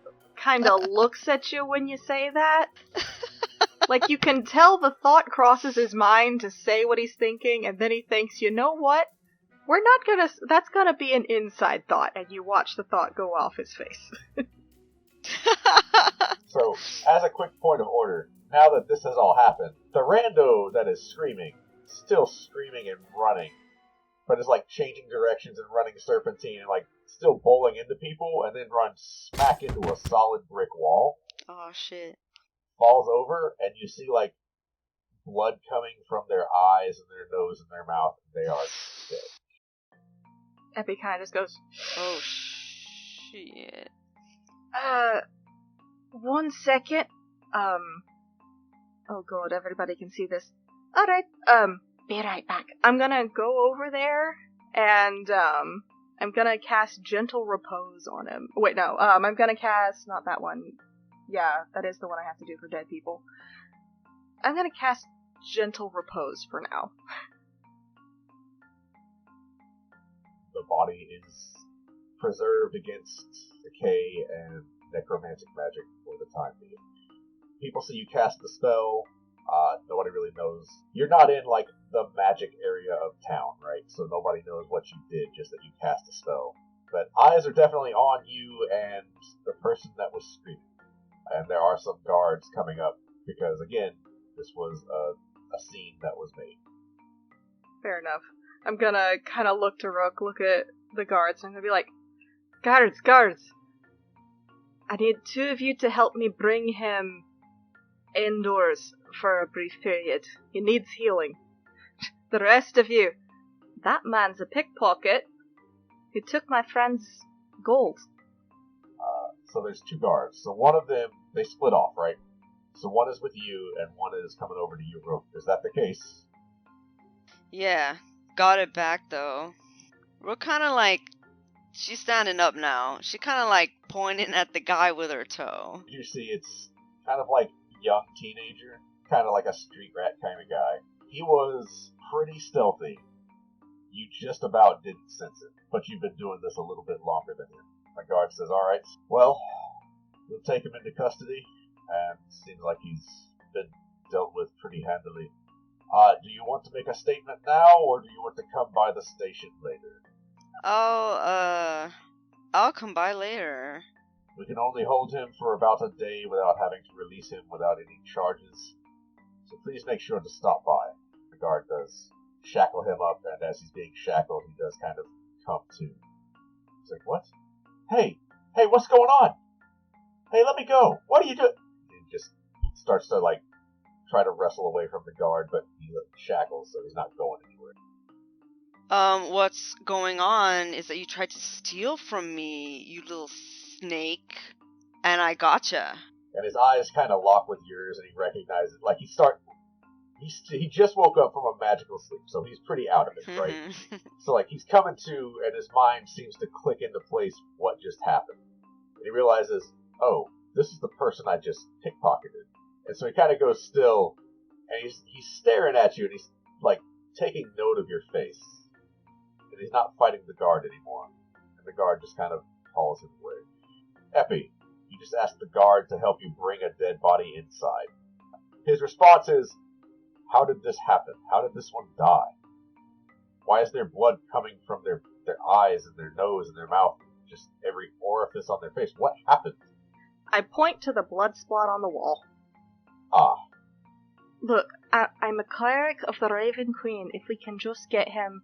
looks at you when you say that. Like, you can tell the thought crosses his mind to say what he's thinking, and then he thinks, you know what? That's gonna be an inside thought, and you watch the thought go off his face. So, as a quick point of order, now that this has all happened, the rando that is screaming, still screaming and running, but is like changing directions and running serpentine and like still bowling into people, and then runs smack into a solid brick wall, Oh shit. falls over, and you see like blood coming from their eyes and their nose and their mouth, and they are dead. Epi kinda just goes, Oh shit. 1 second. Oh god, everybody can see this. Alright, be right back. I'm gonna go over there, and, I'm gonna cast Gentle Repose on him. Wait, no, I'm gonna cast, not that one. Yeah, that is the one I have to do for dead people. I'm gonna cast Gentle Repose for now. The body is preserved against decay and necromantic magic for the time being. People see you cast the spell. Nobody really knows. You're not in like the magic area of town, right? So nobody knows what you did, just that you cast a spell. But eyes are definitely on you and the person that was screaming. And there are some guards coming up because, again, this was a scene that was made. Fair enough. I'm gonna kinda look to Rook, look at the guards, and I'm gonna be like, Guards! I need 2 of you to help me bring him indoors for a brief period. He needs healing. The rest of you, that man's a pickpocket who took my friend's gold. So there's 2 guards. So one of them, they split off, right? So one is with you and one is coming over to you, Rook. Is that the case? Yeah. Got it back though. We're kinda like, she's standing up now. She kinda like pointing at the guy with her toe. You see it's kind of like young teenager, kind of like a street rat kind of guy. He was pretty stealthy. You just about didn't sense it, but you've been doing this a little bit longer than him. The guard says, alright, well, we'll take him into custody, and seems like he's been dealt with pretty handily. Do you want to make a statement now, or do you want to come by the station later? I'll come by later. We can only hold him for about a day without having to release him without any charges. So please make sure to stop by. The guard does shackle him up, and as he's being shackled, he does kind of come to. He's like, what? Hey, what's going on? Hey, let me go. What are you doing? He just starts to, try to wrestle away from the guard, but he's shackled, so he's not going anywhere. What's going on is that you tried to steal from me, you little snake, and I gotcha. And his eyes kind of lock with yours, and he recognizes, he just woke up from a magical sleep, so he's pretty out of it, right? So, he's coming to, and his mind seems to click into place what just happened. And he realizes, oh, this is the person I just pickpocketed. And so he kind of goes still, and he's staring at you, and he's, taking note of your face. And he's not fighting the guard anymore. And the guard just kind of hauls him away. Epi, you just asked the guard to help you bring a dead body inside. His response is, how did this happen? How did this one die? Why is there blood coming from their eyes and their nose and their mouth, just every orifice on their face? What happened? I point to the blood spot on the wall. Ah. Look, I'm a cleric of the Raven Queen. If we can just get him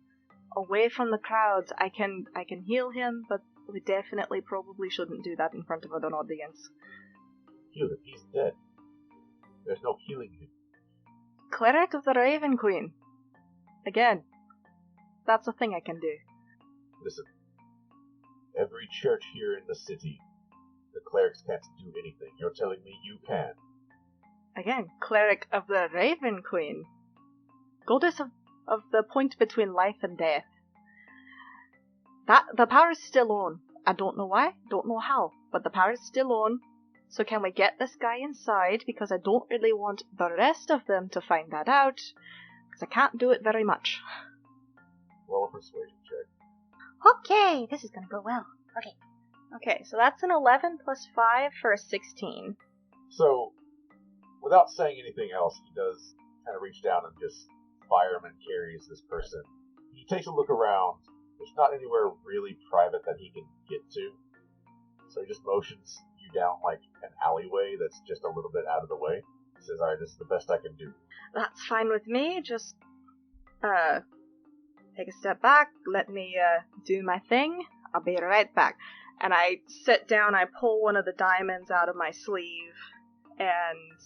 away from the crowds, I can heal him, but we definitely probably shouldn't do that in front of an audience. Heal him. He's dead. There's no healing him. Cleric of the Raven Queen. Again, that's a thing I can do. Listen, every church here in the city, the clerics can't do anything. You're telling me you can. Again, cleric of the Raven Queen. Goddess of the point between life and death. The power is still on. I don't know why, don't know how, but the power is still on. So can we get this guy inside? Because I don't really want the rest of them to find that out. Because I can't do it very much. Roll a persuasion check. Okay, this is gonna go well. Okay. Okay, so that's an 11 plus 5 for a 16. So, without saying anything else, he does kind of reach down and just fireman carries this person. He takes a look around. There's not anywhere really private that he can get to. So he just motions you down an alleyway that's just a little bit out of the way. He says, alright, this is the best I can do. That's fine with me. Just, take a step back, let me, do my thing. I'll be right back. And I sit down, I pull one of the diamonds out of my sleeve, and,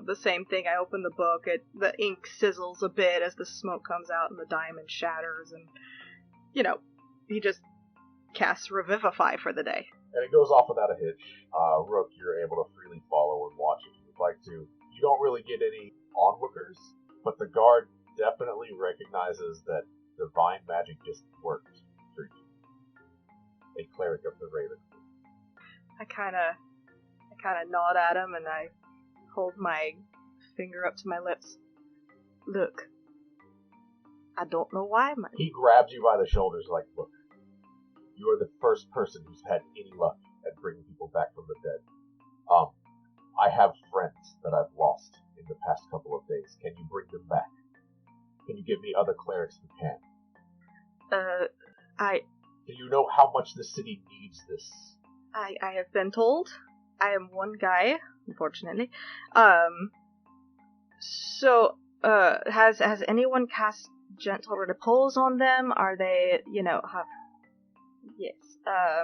the same thing, I open the book, the ink sizzles a bit as the smoke comes out and the diamond shatters, and, he just casts Revivify for the day. And it goes off without a hitch. Rook, you're able to freely follow and watch if you would like to. You don't really get any onlookers, but the guard definitely recognizes that divine magic just worked for you. A cleric of the Raven. I kind of nod at him and I hold my finger up to my lips. Look, I don't know why. He grabs you by the shoulders look, you are the first person who's had any luck at bringing people back from the dead. I have friends that I've lost in the past couple of days. Can you bring them back? Can you give me other clerics who can? Do you know how much the city needs this? I have been told. I am one guy, unfortunately. So, has anyone cast Gentle Repose on them? Are they, have... Yes, I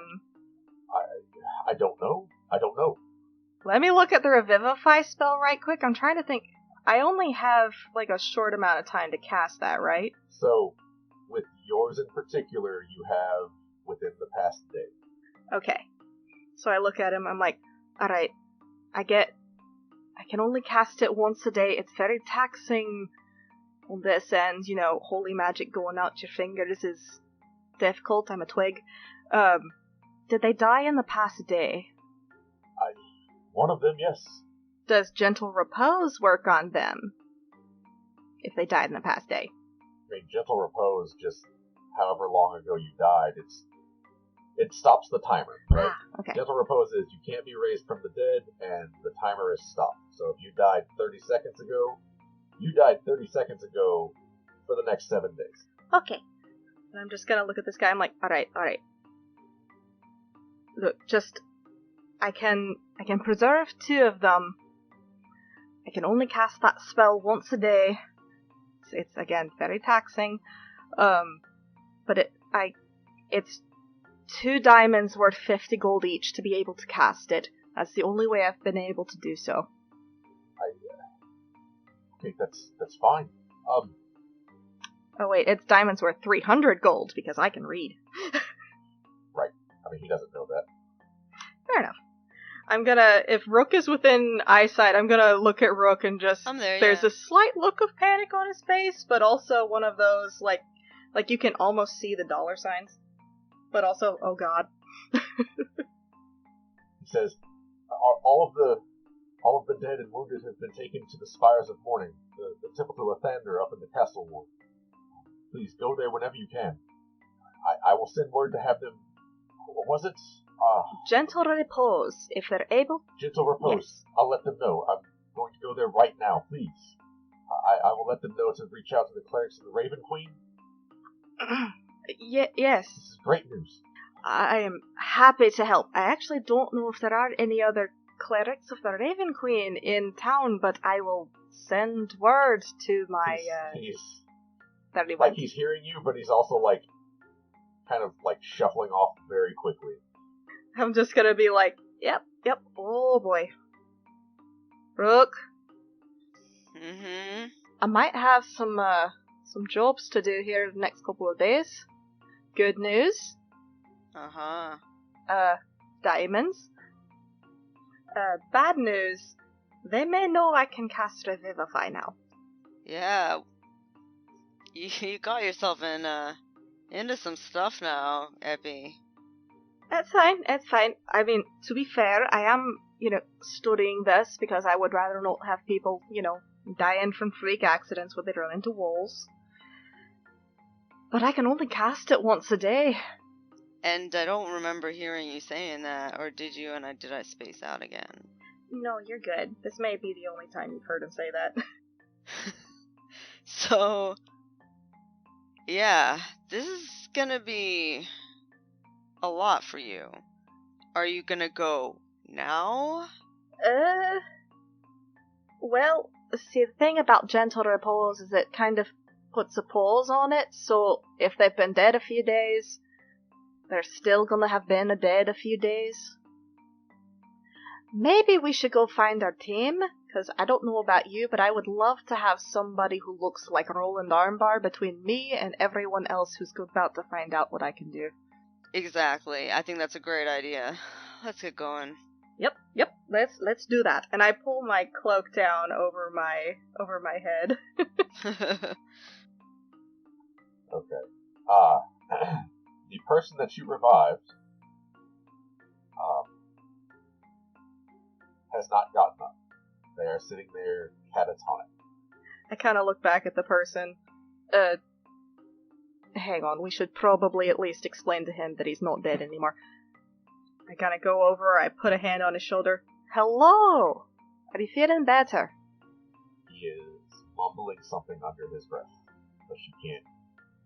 don't know. I don't know. Let me look at the Revivify spell right quick. I'm trying to think. I only have, a short amount of time to cast that, right? So, with yours in particular, you have within the past day. Okay. So I look at him, I'm like, alright, I can only cast it once a day. It's very taxing on this end, holy magic going out your fingers is difficult. I'm a twig. Did they die in the past day? One of them, yes. Does Gentle Repose work on them? If they died in the past day? I mean, Gentle Repose, just however long ago you died, it stops the timer, right? Okay. Gentle Repose is you can't be raised from the dead, and the timer is stopped. So if you died 30 seconds ago, you died 30 seconds ago for the next 7 days. Okay. And I'm just gonna look at this guy, I'm like, alright. Look, I can preserve 2 of them. I can only cast that spell once a day. It's again very taxing. But it's 2 diamonds worth 50 gold each to be able to cast it. That's the only way I've been able to do so. Okay, that's fine. Oh wait, it's diamonds worth 300 gold because I can read. Right. I mean, he doesn't know that. Fair enough. If Rook is within eyesight, I'm gonna look at Rook and just, I'm there, there's yeah. a slight look of panic on his face, but also one of those, like you can almost see the dollar signs. But also, oh god. He says, all of the dead and wounded have been taken to the Spires of Mourning, the temple to Lathander up in the castle ward. Please go there whenever you can. I will send word to have them. What was it? Gentle repose, if they're able. Gentle repose. Yes. I'll let them know. I'm going to go there right now, please. I will let them know to reach out to the clerics of the Raven Queen. Yes. This is great news. I am happy to help. I actually don't know if there are any other clerics of the Raven Queen in town, but I will send word to my, He's 31. like, he's hearing you, but he's also, like, kind of, like, shuffling off very quickly. I'm just gonna be like, yep, oh boy. Rook, Mm-hmm. I might have some jobs to do here the next couple of days. Good news, Uh-huh. diamonds. Bad news, they may know I can cast Revivify now. Yeah. You got yourself into some stuff now, Epi. It's fine. I mean, to be fair, I am, studying this because I would rather not have people, dying from freak accidents when they run into walls. But I can only cast it once a day. And I don't remember hearing you saying that, or did you, and did I space out again? No, you're good. This may be the only time you've heard him say that. So, yeah, this is gonna be a lot for you. Are you gonna go now? Well, see, the thing about Gentle Repose is it kind of puts a pause on it, so if they've been dead a few days, they're still gonna have been dead a few days. Maybe we should go find our team, because I don't know about you, but I would love to have somebody who looks like Roland Armbar between me and everyone else who's about to find out what I can do. Exactly. I think that's a great idea. Let's get going. Yep. Let's do that. And I pull my cloak down over my head. Okay. The person that you revived has not gotten up. They are sitting there catatonic. I kind of look back at the person. Hang on, we should probably at least explain to him that he's not dead anymore. I kind of go over, I put a hand on his shoulder. Hello! Are you feeling better? He is mumbling something under his breath, but she can't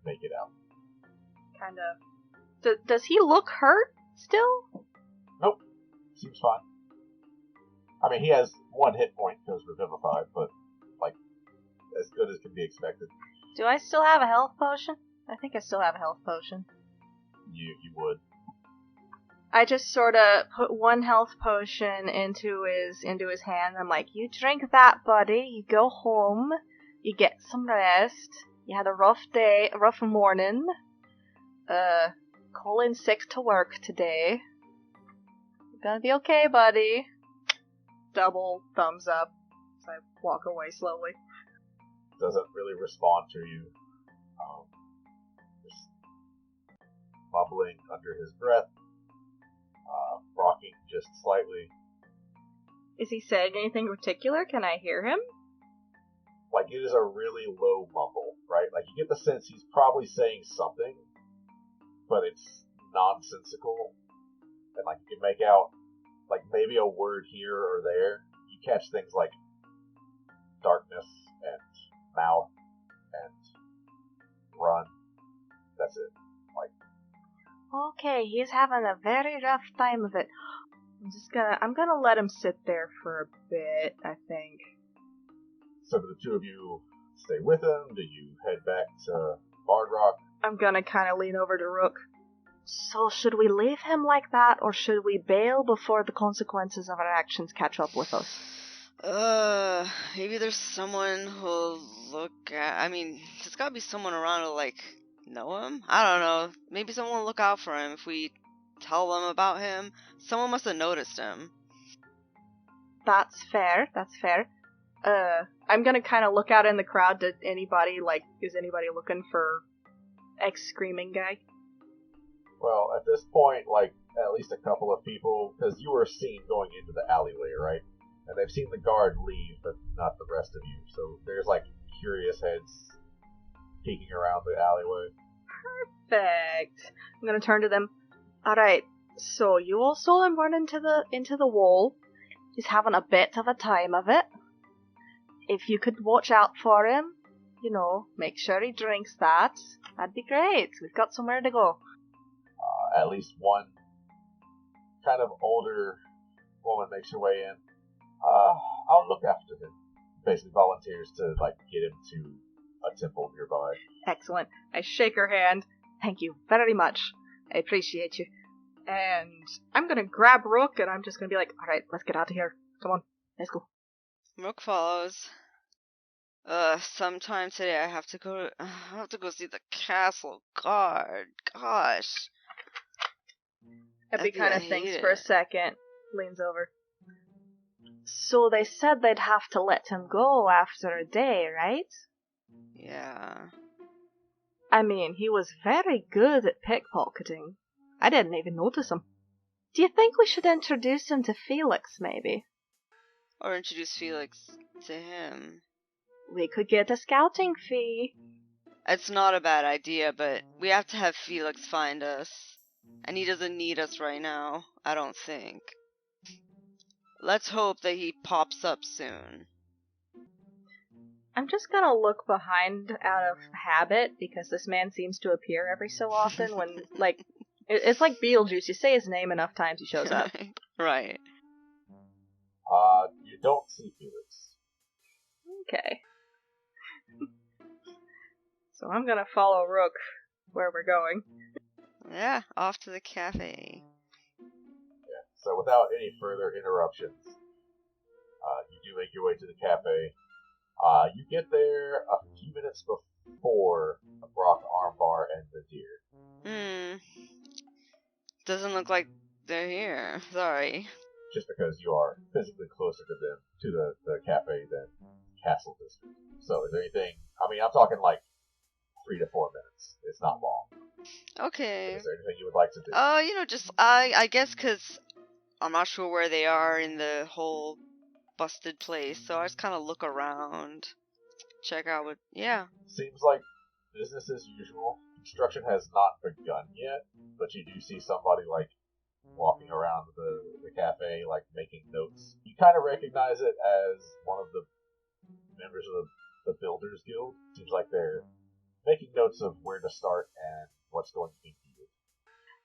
make it out. Kind of. Does he look hurt still? Nope. Seems fine. I mean, he has 1 hit point because revivified, but, like, as good as can be expected. Do I still have a health potion? I think I still have a health potion. You would. I just sort of put 1 health potion into his hand. I'm like, you drink that, buddy. You go home. You get some rest. You had a rough day, a rough morning. Call in sick to work today. You're gonna be okay, buddy. Double thumbs up. So I walk away slowly. Doesn't really respond to you. Just mumbling under his breath. Rocking just slightly. Is he saying anything particular? Can I hear him? Like, it is a really low mumble, right? Like, you get the sense he's probably saying something, but it's nonsensical. And, like, you can make out, like, maybe a word here or there. You catch things like darkness and mouth and run. That's it. Like, Okay, he's having a very rough time of it. I'm gonna let him sit there for a bit, I think. So do the two of you stay with him? Do you head back to Bard Rock? I'm gonna kind of lean over to Rook. So should we leave him like that, or should we bail before the consequences of our actions catch up with us? Maybe there's someone who'll look at... I mean, there's gotta be someone around who'll, like, know him? I don't know. Maybe someone will look out for him if we tell them about him. Someone must have noticed him. That's fair. I'm gonna kind of look out in the crowd. Is anybody looking for ex-screaming guy? Well, at this point, like, at least a couple of people, because you were seen going into the alleyway, right? And they've seen the guard leave, but not the rest of you. So there's, like, curious heads peeking around the alleyway. Perfect. I'm gonna turn to them. Alright, so you all saw him run into the wall. He's having a bit of a time of it. If you could watch out for him, make sure he drinks that, that'd be great. We've got somewhere to go. At least one kind of older woman makes her way in. I'll look after him. Basically volunteers to, like, get him to a temple nearby. Excellent. I shake her hand. Thank you very much. I appreciate you. And I'm gonna grab Rook, and I'm just gonna be like, alright, let's get out of here. Come on, let's go. Rook follows. Sometime today I have to go see the castle guard. Gosh. Epi kind of thinks for a second, leans over. So they said they'd have to let him go after a day, right? Yeah. I mean, he was very good at pickpocketing. I didn't even notice him. Do you think we should introduce him to Felix, maybe? Or introduce Felix to him. We could get a scouting fee. It's not a bad idea, but we have to have Felix find us. And he doesn't need us right now, I don't think. Let's hope that he pops up soon. I'm just gonna look behind out of habit, because this man seems to appear every so often when, like, it's like Beetlejuice. You say his name enough times, he shows up. Right. You don't see Felix. Okay. So I'm gonna follow Rook where we're going. Yeah, off to the cafe. Yeah. So without any further interruptions, you do make your way to the cafe. You get there a few minutes before Brock, Armbar, and the deer. Doesn't look like they're here. Sorry. Just because you are physically closer to them, to the cafe, than Castle District. So is there anything... I mean, I'm talking like 3 to 4 minutes. It's not long. Okay. Is there anything you would like to do? I guess because I'm not sure where they are in the whole busted place, so I just kind of look around, check out what... Yeah. Seems like business as usual. Construction has not begun yet, but you do see somebody, like, walking around the cafe, like, making notes. You kind of recognize it as one of the members of the Builders Guild. Seems like they're making notes of where to start and what's going to be needed.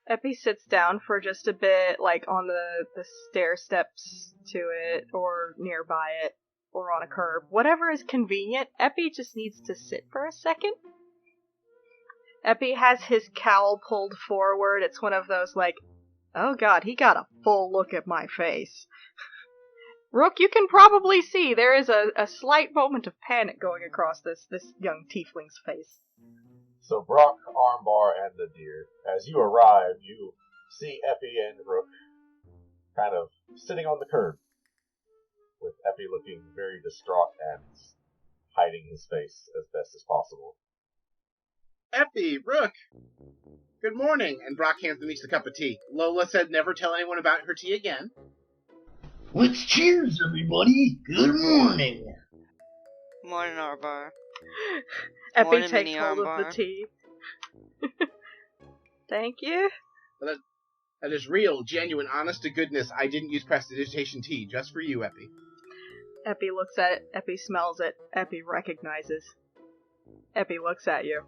Epi sits down for just a bit, like on the stair steps to it, or nearby it, or on a curb. Whatever is convenient. Epi just needs to sit for a second. Epi has his cowl pulled forward. It's one of those, like, oh god, he got a full look at my face. Rook, you can probably see there is a slight moment of panic going across this young tiefling's face. So Brock, Armbar, and the deer, as you arrive, you see Epi and Rook kind of sitting on the curb, with Epi looking very distraught and hiding his face as best as possible. Epi, Rook, good morning. And Brock hands them each a cup of tea. Lola said never tell anyone about her tea again. Let's cheers, everybody. Good morning. Morning, Armbar. Epi Morning, takes mini hold Armbar. of the tea. Thank you. That is real, genuine, honest to goodness. I didn't use prestidigitation tea just for you, Epi. Epi looks at it. Epi smells it. Epi recognizes. Epi looks at you.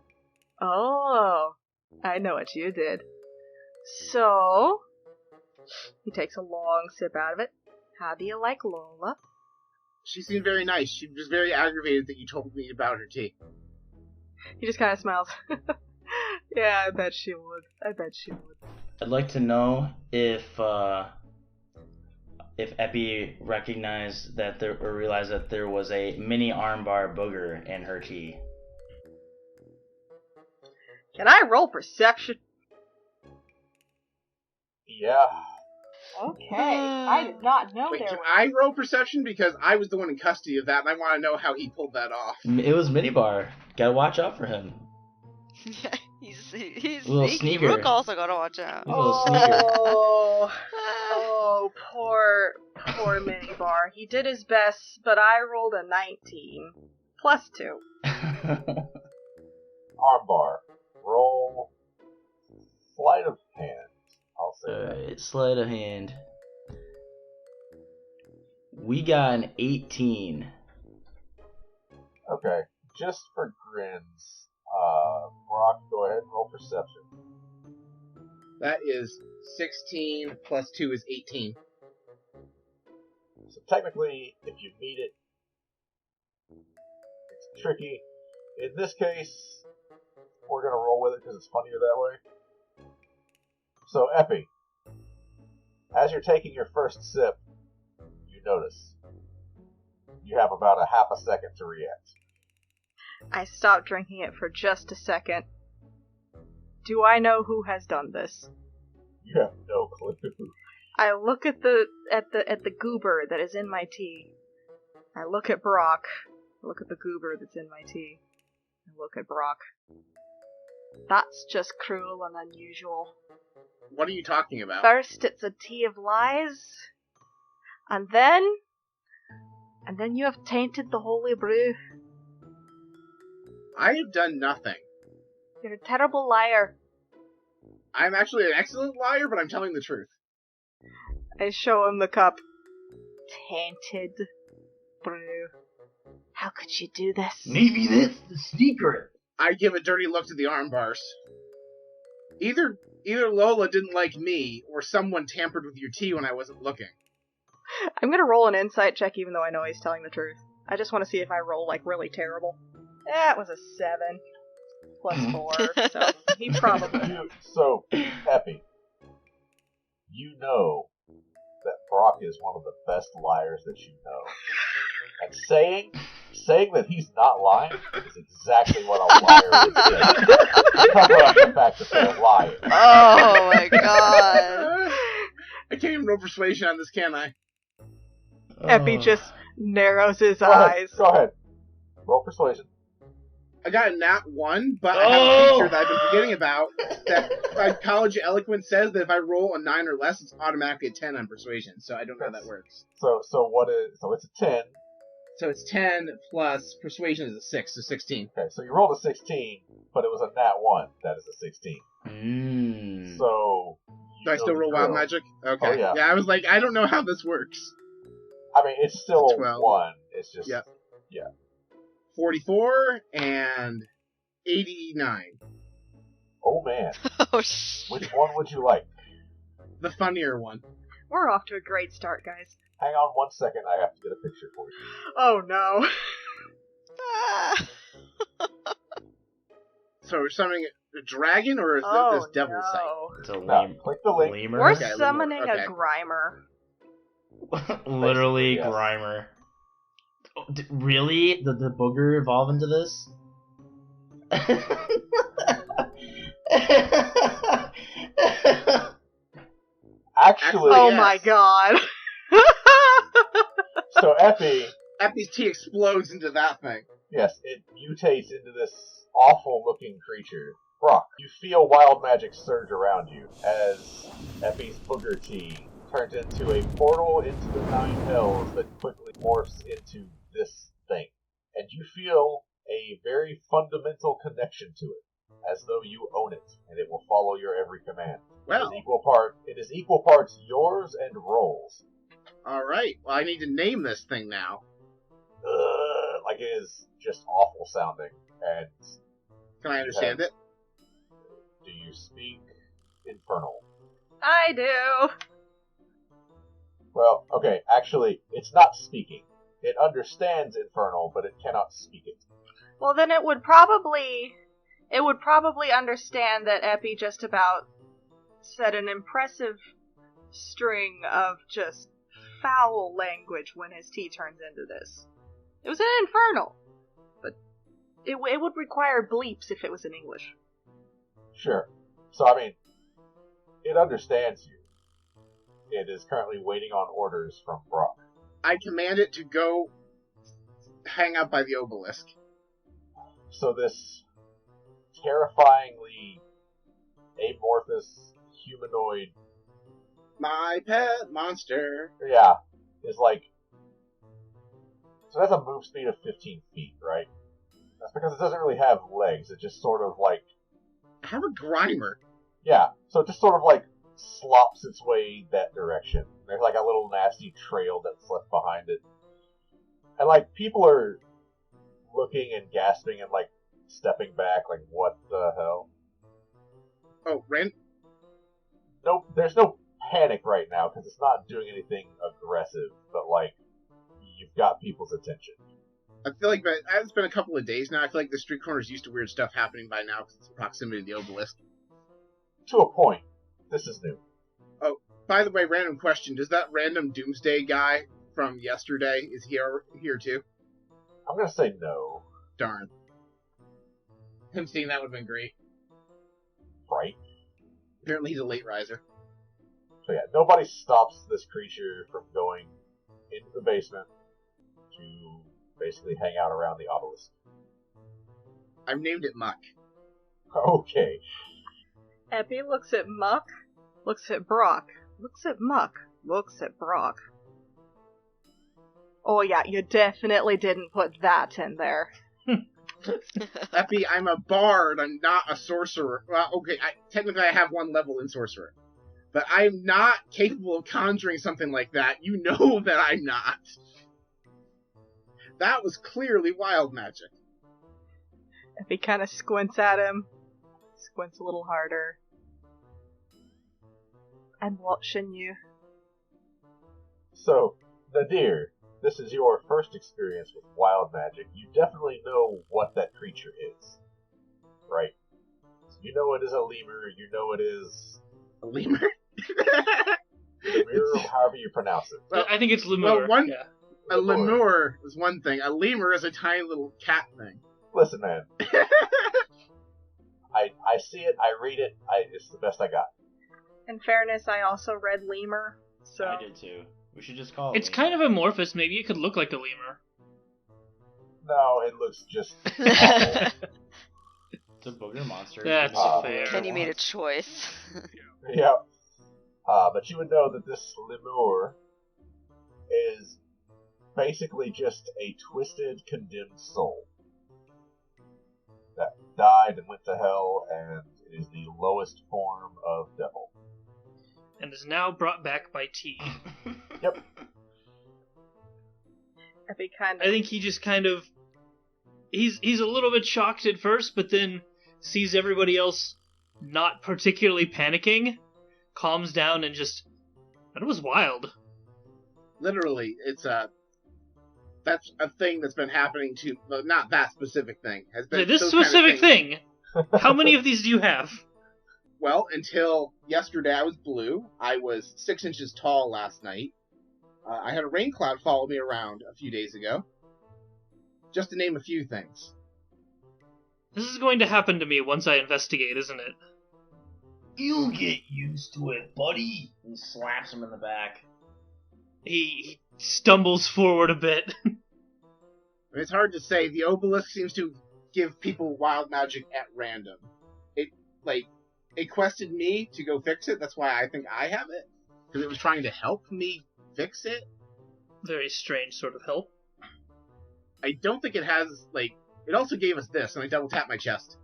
Oh, I know what you did. So, He takes a long sip out of it. How do you like Lola? She seemed very nice. She was very aggravated that you told me about her tea. He just kind of smiles. Yeah, I bet she would. I'd like to know if Epi recognized that or realized that there was a mini armbar booger in her tea. Can I roll perception? Yeah. Okay, I did not know Wait, there can was. I roll perception? Because I was the one in custody of that, and I want to know how he pulled that off. It was minibar. Gotta watch out for him. Yeah, he's A little sneaky. sneaker. Rook also gotta watch out. He's a little sneaker. Oh, poor Minibar. He did his best, but I rolled a 19. Plus 2. Armbar. Roll sleight of hand. I'll say that. Alright, sleight of hand. We got an 18. Okay. Just for grins, Brock, go ahead and roll perception. That is 16 plus 2 is 18. So technically, if you meet it, it's tricky. In this case, we're going to roll with it because it's funnier that way. So, Epi, as you're taking your first sip, you notice you have about a half a second to react. I stopped drinking it for just a second. Do I know who has done this? You have no clue. I look at the goober that is in my tea. I look at Brock. I look at the goober that's in my tea. I look at Brock. That's just cruel and unusual. What are you talking about? First, it's a tea of lies, and then you have tainted the holy brew. I have done nothing. You're a terrible liar. I'm actually an excellent liar, but I'm telling the truth. I show him the cup. Tainted brew. How could you do this? Maybe that's the secret. I give a dirty look to the arm bars. Either Lola didn't like me, or someone tampered with your tea when I wasn't looking. I'm gonna roll an insight check even though I know he's telling the truth. I just want to see if I roll, like, really terrible. That was a 7. Plus 4, so he probably... So, Epi, you know that Brock is one of the best liars that you know. And saying that he's not lying is exactly what a liar would say. Cover up the fact that they're lying. Oh my god. I can't even roll persuasion on this, can I? Epi just narrows his Go ahead, eyes. Go ahead. Roll persuasion. I got a nat 1, but I have a feature that I've been forgetting about. That my College of Eloquence says that if I roll a 9 or less, it's automatically a 10 on persuasion. So I don't know how that works. So it's a 10. So it's 10 plus persuasion is a 6, so 16. Okay, so you rolled a 16, but it was a nat 1. That is a 16. So... Do I still roll wild magic? Okay. Oh, yeah. Yeah, I was like, I don't know how this works. I mean, it's still It's a 12. 1. It's just... Yep. Yeah. 44 and 89. Oh, man. Oh, shit. Which one would you like? The funnier one. We're off to a great start, guys. Hang on 1 second. I have to get a picture for you. Oh no. Ah. So we're summoning a dragon, or is Oh this devil sight? no. It's a Now, lame. click the link. Lemur? We're Okay, summoning okay. a Grimer. Literally, Basically, yes. Grimer. Oh, really? Did the booger evolve into this? Actually, Oh yes. my god. so Epi, Epi's tea explodes into that thing. yes, it mutates into this awful-looking creature. Brock, you feel wild magic surge around you as Epi's booger tea turns into a portal into the Nine Hells that quickly morphs into this thing. And you feel a very fundamental connection to it, as though you own it, and it will follow your every command. Well, It is equal parts yours and Roll's. alright. Well, I need to name this thing now. Like it is just awful sounding. And Can I understand it? do you speak Infernal? I do. Well, okay, actually, it's not speaking. It understands Infernal, but it cannot speak it. Well, then it would probably understand that Epi just about said an impressive string of just foul language when his tea turns into this. It was an Infernal, but it would require bleeps if it was in English. Sure. So, I mean, it understands you. It is currently waiting on orders from Brock. I command it to go hang out by the obelisk. So this terrifyingly amorphous humanoid, My pet monster. yeah, is like... So that's a move speed of 15 feet, right? That's because it doesn't really have legs. It just sort of like... I have a grimer. Yeah, so it just sort of like slops its way that direction. There's like a little nasty trail that's left behind it. And like people are looking and gasping and like stepping back, like what the hell? Oh, Ren? Nope, there's no panic right now because it's not doing anything aggressive, but like you've got people's attention. I feel like it's been a couple of days now. I feel like the street corner's used to weird stuff happening by now because it's in proximity to the obelisk. To a point. This is new. Oh, by the way, random question. Does that random Doomsday guy from yesterday, is he here too? I'm gonna say no. Darn. Him seeing that would have been great. Right? Apparently he's a late riser. So yeah, nobody stops this creature from going into the basement to basically hang out around the obelisk. I've named it Muck. Okay. Epi looks at Muck, looks at Brock, looks at Muck, looks at Brock. Oh yeah, you definitely didn't put that in there. Epi, I'm a bard, I'm not a sorcerer. Well, okay, technically I have one level in sorcerer. But I'm not capable of conjuring something like that. You know that I'm not. That was clearly wild magic. Epi kind of squints at him, squints a little harder. I'm watching you. So, Nadir, this is your first experience with wild magic. You definitely know what that creature is. Right? So you know it is a lemur, you know it is... A lemur? Lemur, however you pronounce it. Well, I think it's lemur. Well, yeah. A lemur is one thing. A lemur is a tiny little cat thing. Listen, man. I see it, I read it, it's the best I got. In fairness, I also read lemur, so... I did too. We should just call it It's kind of amorphous. Maybe it could look like a lemur. No, it looks just... It's a booger monster. That's fair. Kenny made a choice. Yep. But you would know that this lemur is basically just a twisted, condemned soul that died and went to hell, and it is the lowest form of devil. And is now brought back by tea. Yep. Epi kind I think he just kind of... He's a little bit shocked at first, but then sees everybody else not particularly panicking, calms down, and just... That was wild. Literally, that's a thing that's been happening to... Well, not that specific thing. Has been This those kind of specific things. thing, how many of these do you have? Well, until yesterday I was blue. I was 6 inches tall last night. I had a rain cloud follow me around a few days ago. Just to name a few things. This is going to happen to me once I investigate, isn't it? You'll get used to it, buddy. And slaps him in the back. He stumbles forward a bit. I mean, it's hard to say. The obelisk seems to give people wild magic at random. It quested me to go fix it. That's why I think I have it. Because it was trying to help me fix it. Very strange sort of help. I don't think it has, it also gave us this, and I double tap my chest.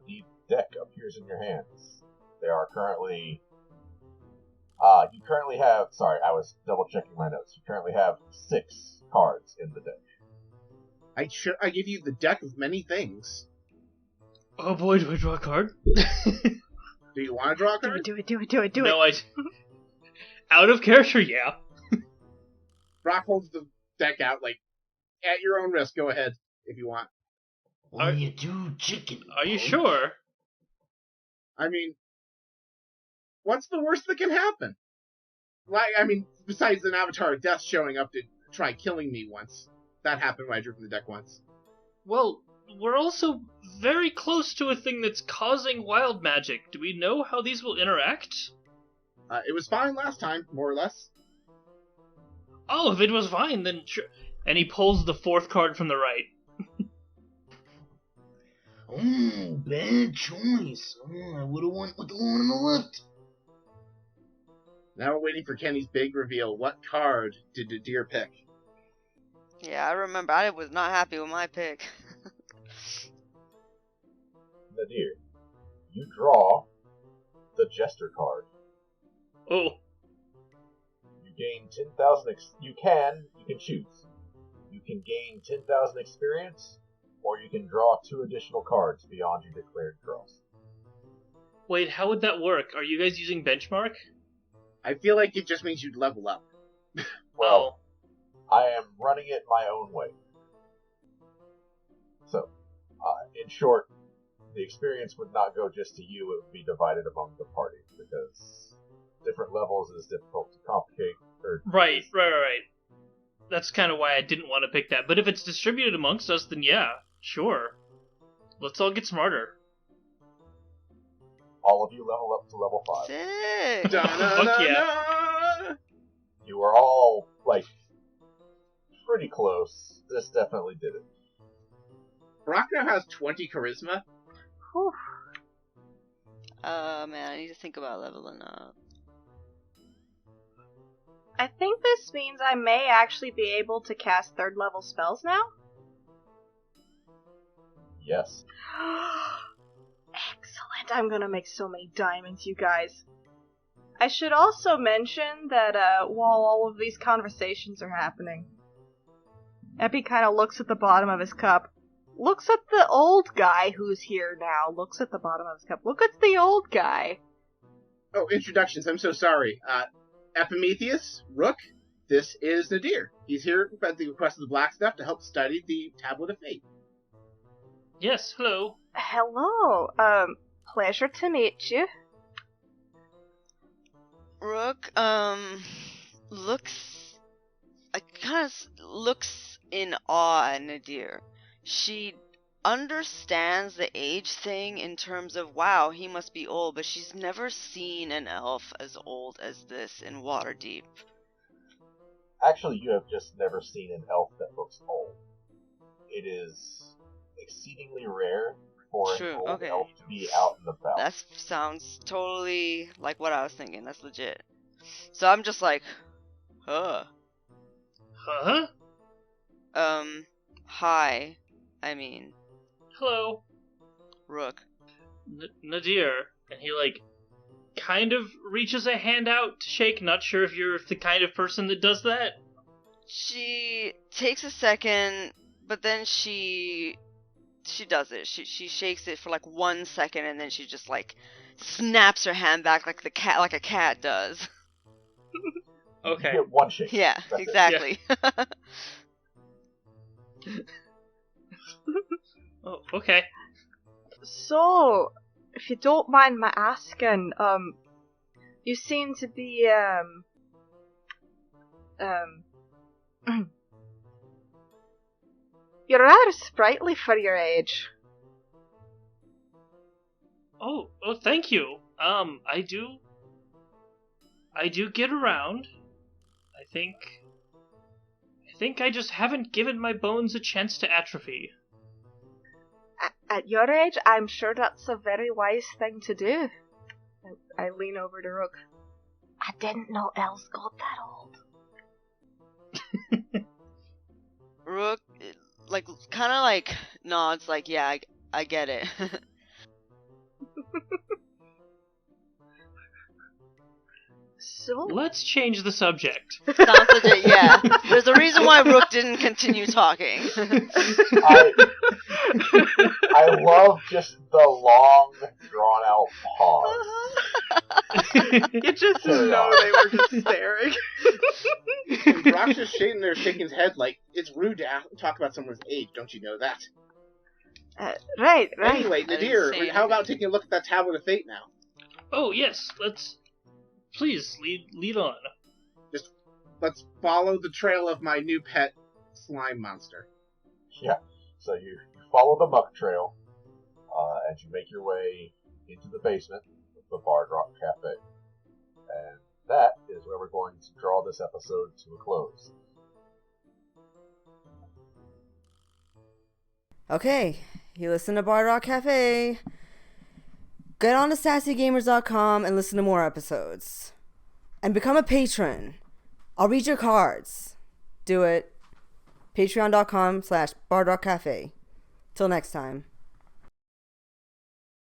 The deck appears in your hands. There are currently... you currently have... Sorry, I was double checking my notes. You currently have 6 cards in the deck. I give you the deck of many things. Oh boy, do I draw a card? Do you want to draw a card? Do it. No, out of character, yeah. Brock holds the deck out, like, at your own risk. Go ahead, if you want. What do you do, chicken? Are you pug? sure? I mean, what's the worst that can happen? Like, I mean, besides an Avatar of Death showing up to try killing me once. That happened when I drew from the deck once. Well, we're also very close to a thing that's causing wild magic. Do we know how these will interact? It was fine last time, more or less. Oh, if it was fine, then sure. And he pulls the 4th card from the right. Oh, bad choice. Oh, I would have went with the one on the left. Now we're waiting for Kenny's big reveal. What card did the deer pick? Yeah, I remember. I was not happy with my pick. Nadir, you draw the Jester card. Oh. You gain 10,000. You can choose. You can gain 10,000 experience, or you can draw 2 additional cards beyond your declared draws. Wait, how would that work? Are you guys using benchmark? I feel like it just means you'd level up. Well, I am running it my own way. So, in short, the experience would not go just to you, it would be divided among the party, because different levels is difficult to complicate. Right. That's kind of why I didn't want to pick that. But if it's distributed amongst us, then yeah, sure. Let's all get smarter. All of you level up to level 5. Sick! Fuck yeah. You are all, like, pretty close. This definitely did it. Brock now has 20 charisma. Whew. Man, I need to think about leveling up. I think this means I may actually be able to cast 3rd level spells now? Yes. Excellent. I'm gonna make so many diamonds, you guys. I should also mention that while all of these conversations are happening, Epi kind of looks at the bottom of his cup. Looks at the old guy who's here now. Looks at the bottom of his cup. Look at the old guy. Oh, introductions. I'm so sorry. Epimetheus, Rook, this is Nadir. He's here at the request of the Blacksmith to help study the Tablet of Fate. Yes, hello. Hello. Pleasure to meet you. Rook, looks in awe at Nadir. She understands the age thing in terms of, wow, he must be old, but she's never seen an elf as old as this in Waterdeep. Actually, you have just never seen an elf that looks old. It is exceedingly rare for an old elf to be out and about. That sounds totally like what I was thinking. That's legit. So I'm just like, huh. Huh? Hi. Hello. Rook. Nadir. And he, kind of reaches a hand out to shake. Not sure if you're the kind of person that does that. She takes a second, but then she does it. She shakes it for 1 second, and then she just snaps her hand back like a cat does. Okay. You get one shake. Yeah, That's exactly. Yeah. Oh, okay. So, if you don't mind my asking, you seem to be, you're rather sprightly for your age. Oh, thank you. I do get around. I think I just haven't given my bones a chance to atrophy. At your age, I'm sure that's a very wise thing to do. I lean over to Rook. I didn't know elves got that old. Rook, nods, yeah, I get it. So? Let's change the subject. Sounds legit, yeah. There's a reason why Rook didn't continue talking. I love just the long, drawn-out pause. You just know they were just staring. And Brock's just sitting there shaking his head like, it's rude to talk about someone's age, don't you know that? Right. Anyway, I didn't Nadir, say how about anything. taking a look at that Tablet of Fate now? Oh yes, please lead on. Let's follow the trail of my new pet slime monster. Yeah. So you follow the muck trail as you make your way into the basement of the Bard Rock Cafe. And that is where we're going to draw this episode to a close. Okay, you listen to Bard Rock Cafe. Get on to sassygamers.com and listen to more episodes. And become a patron. I'll read your cards. Do it. Patreon.com/bardrockcafe. Till next time.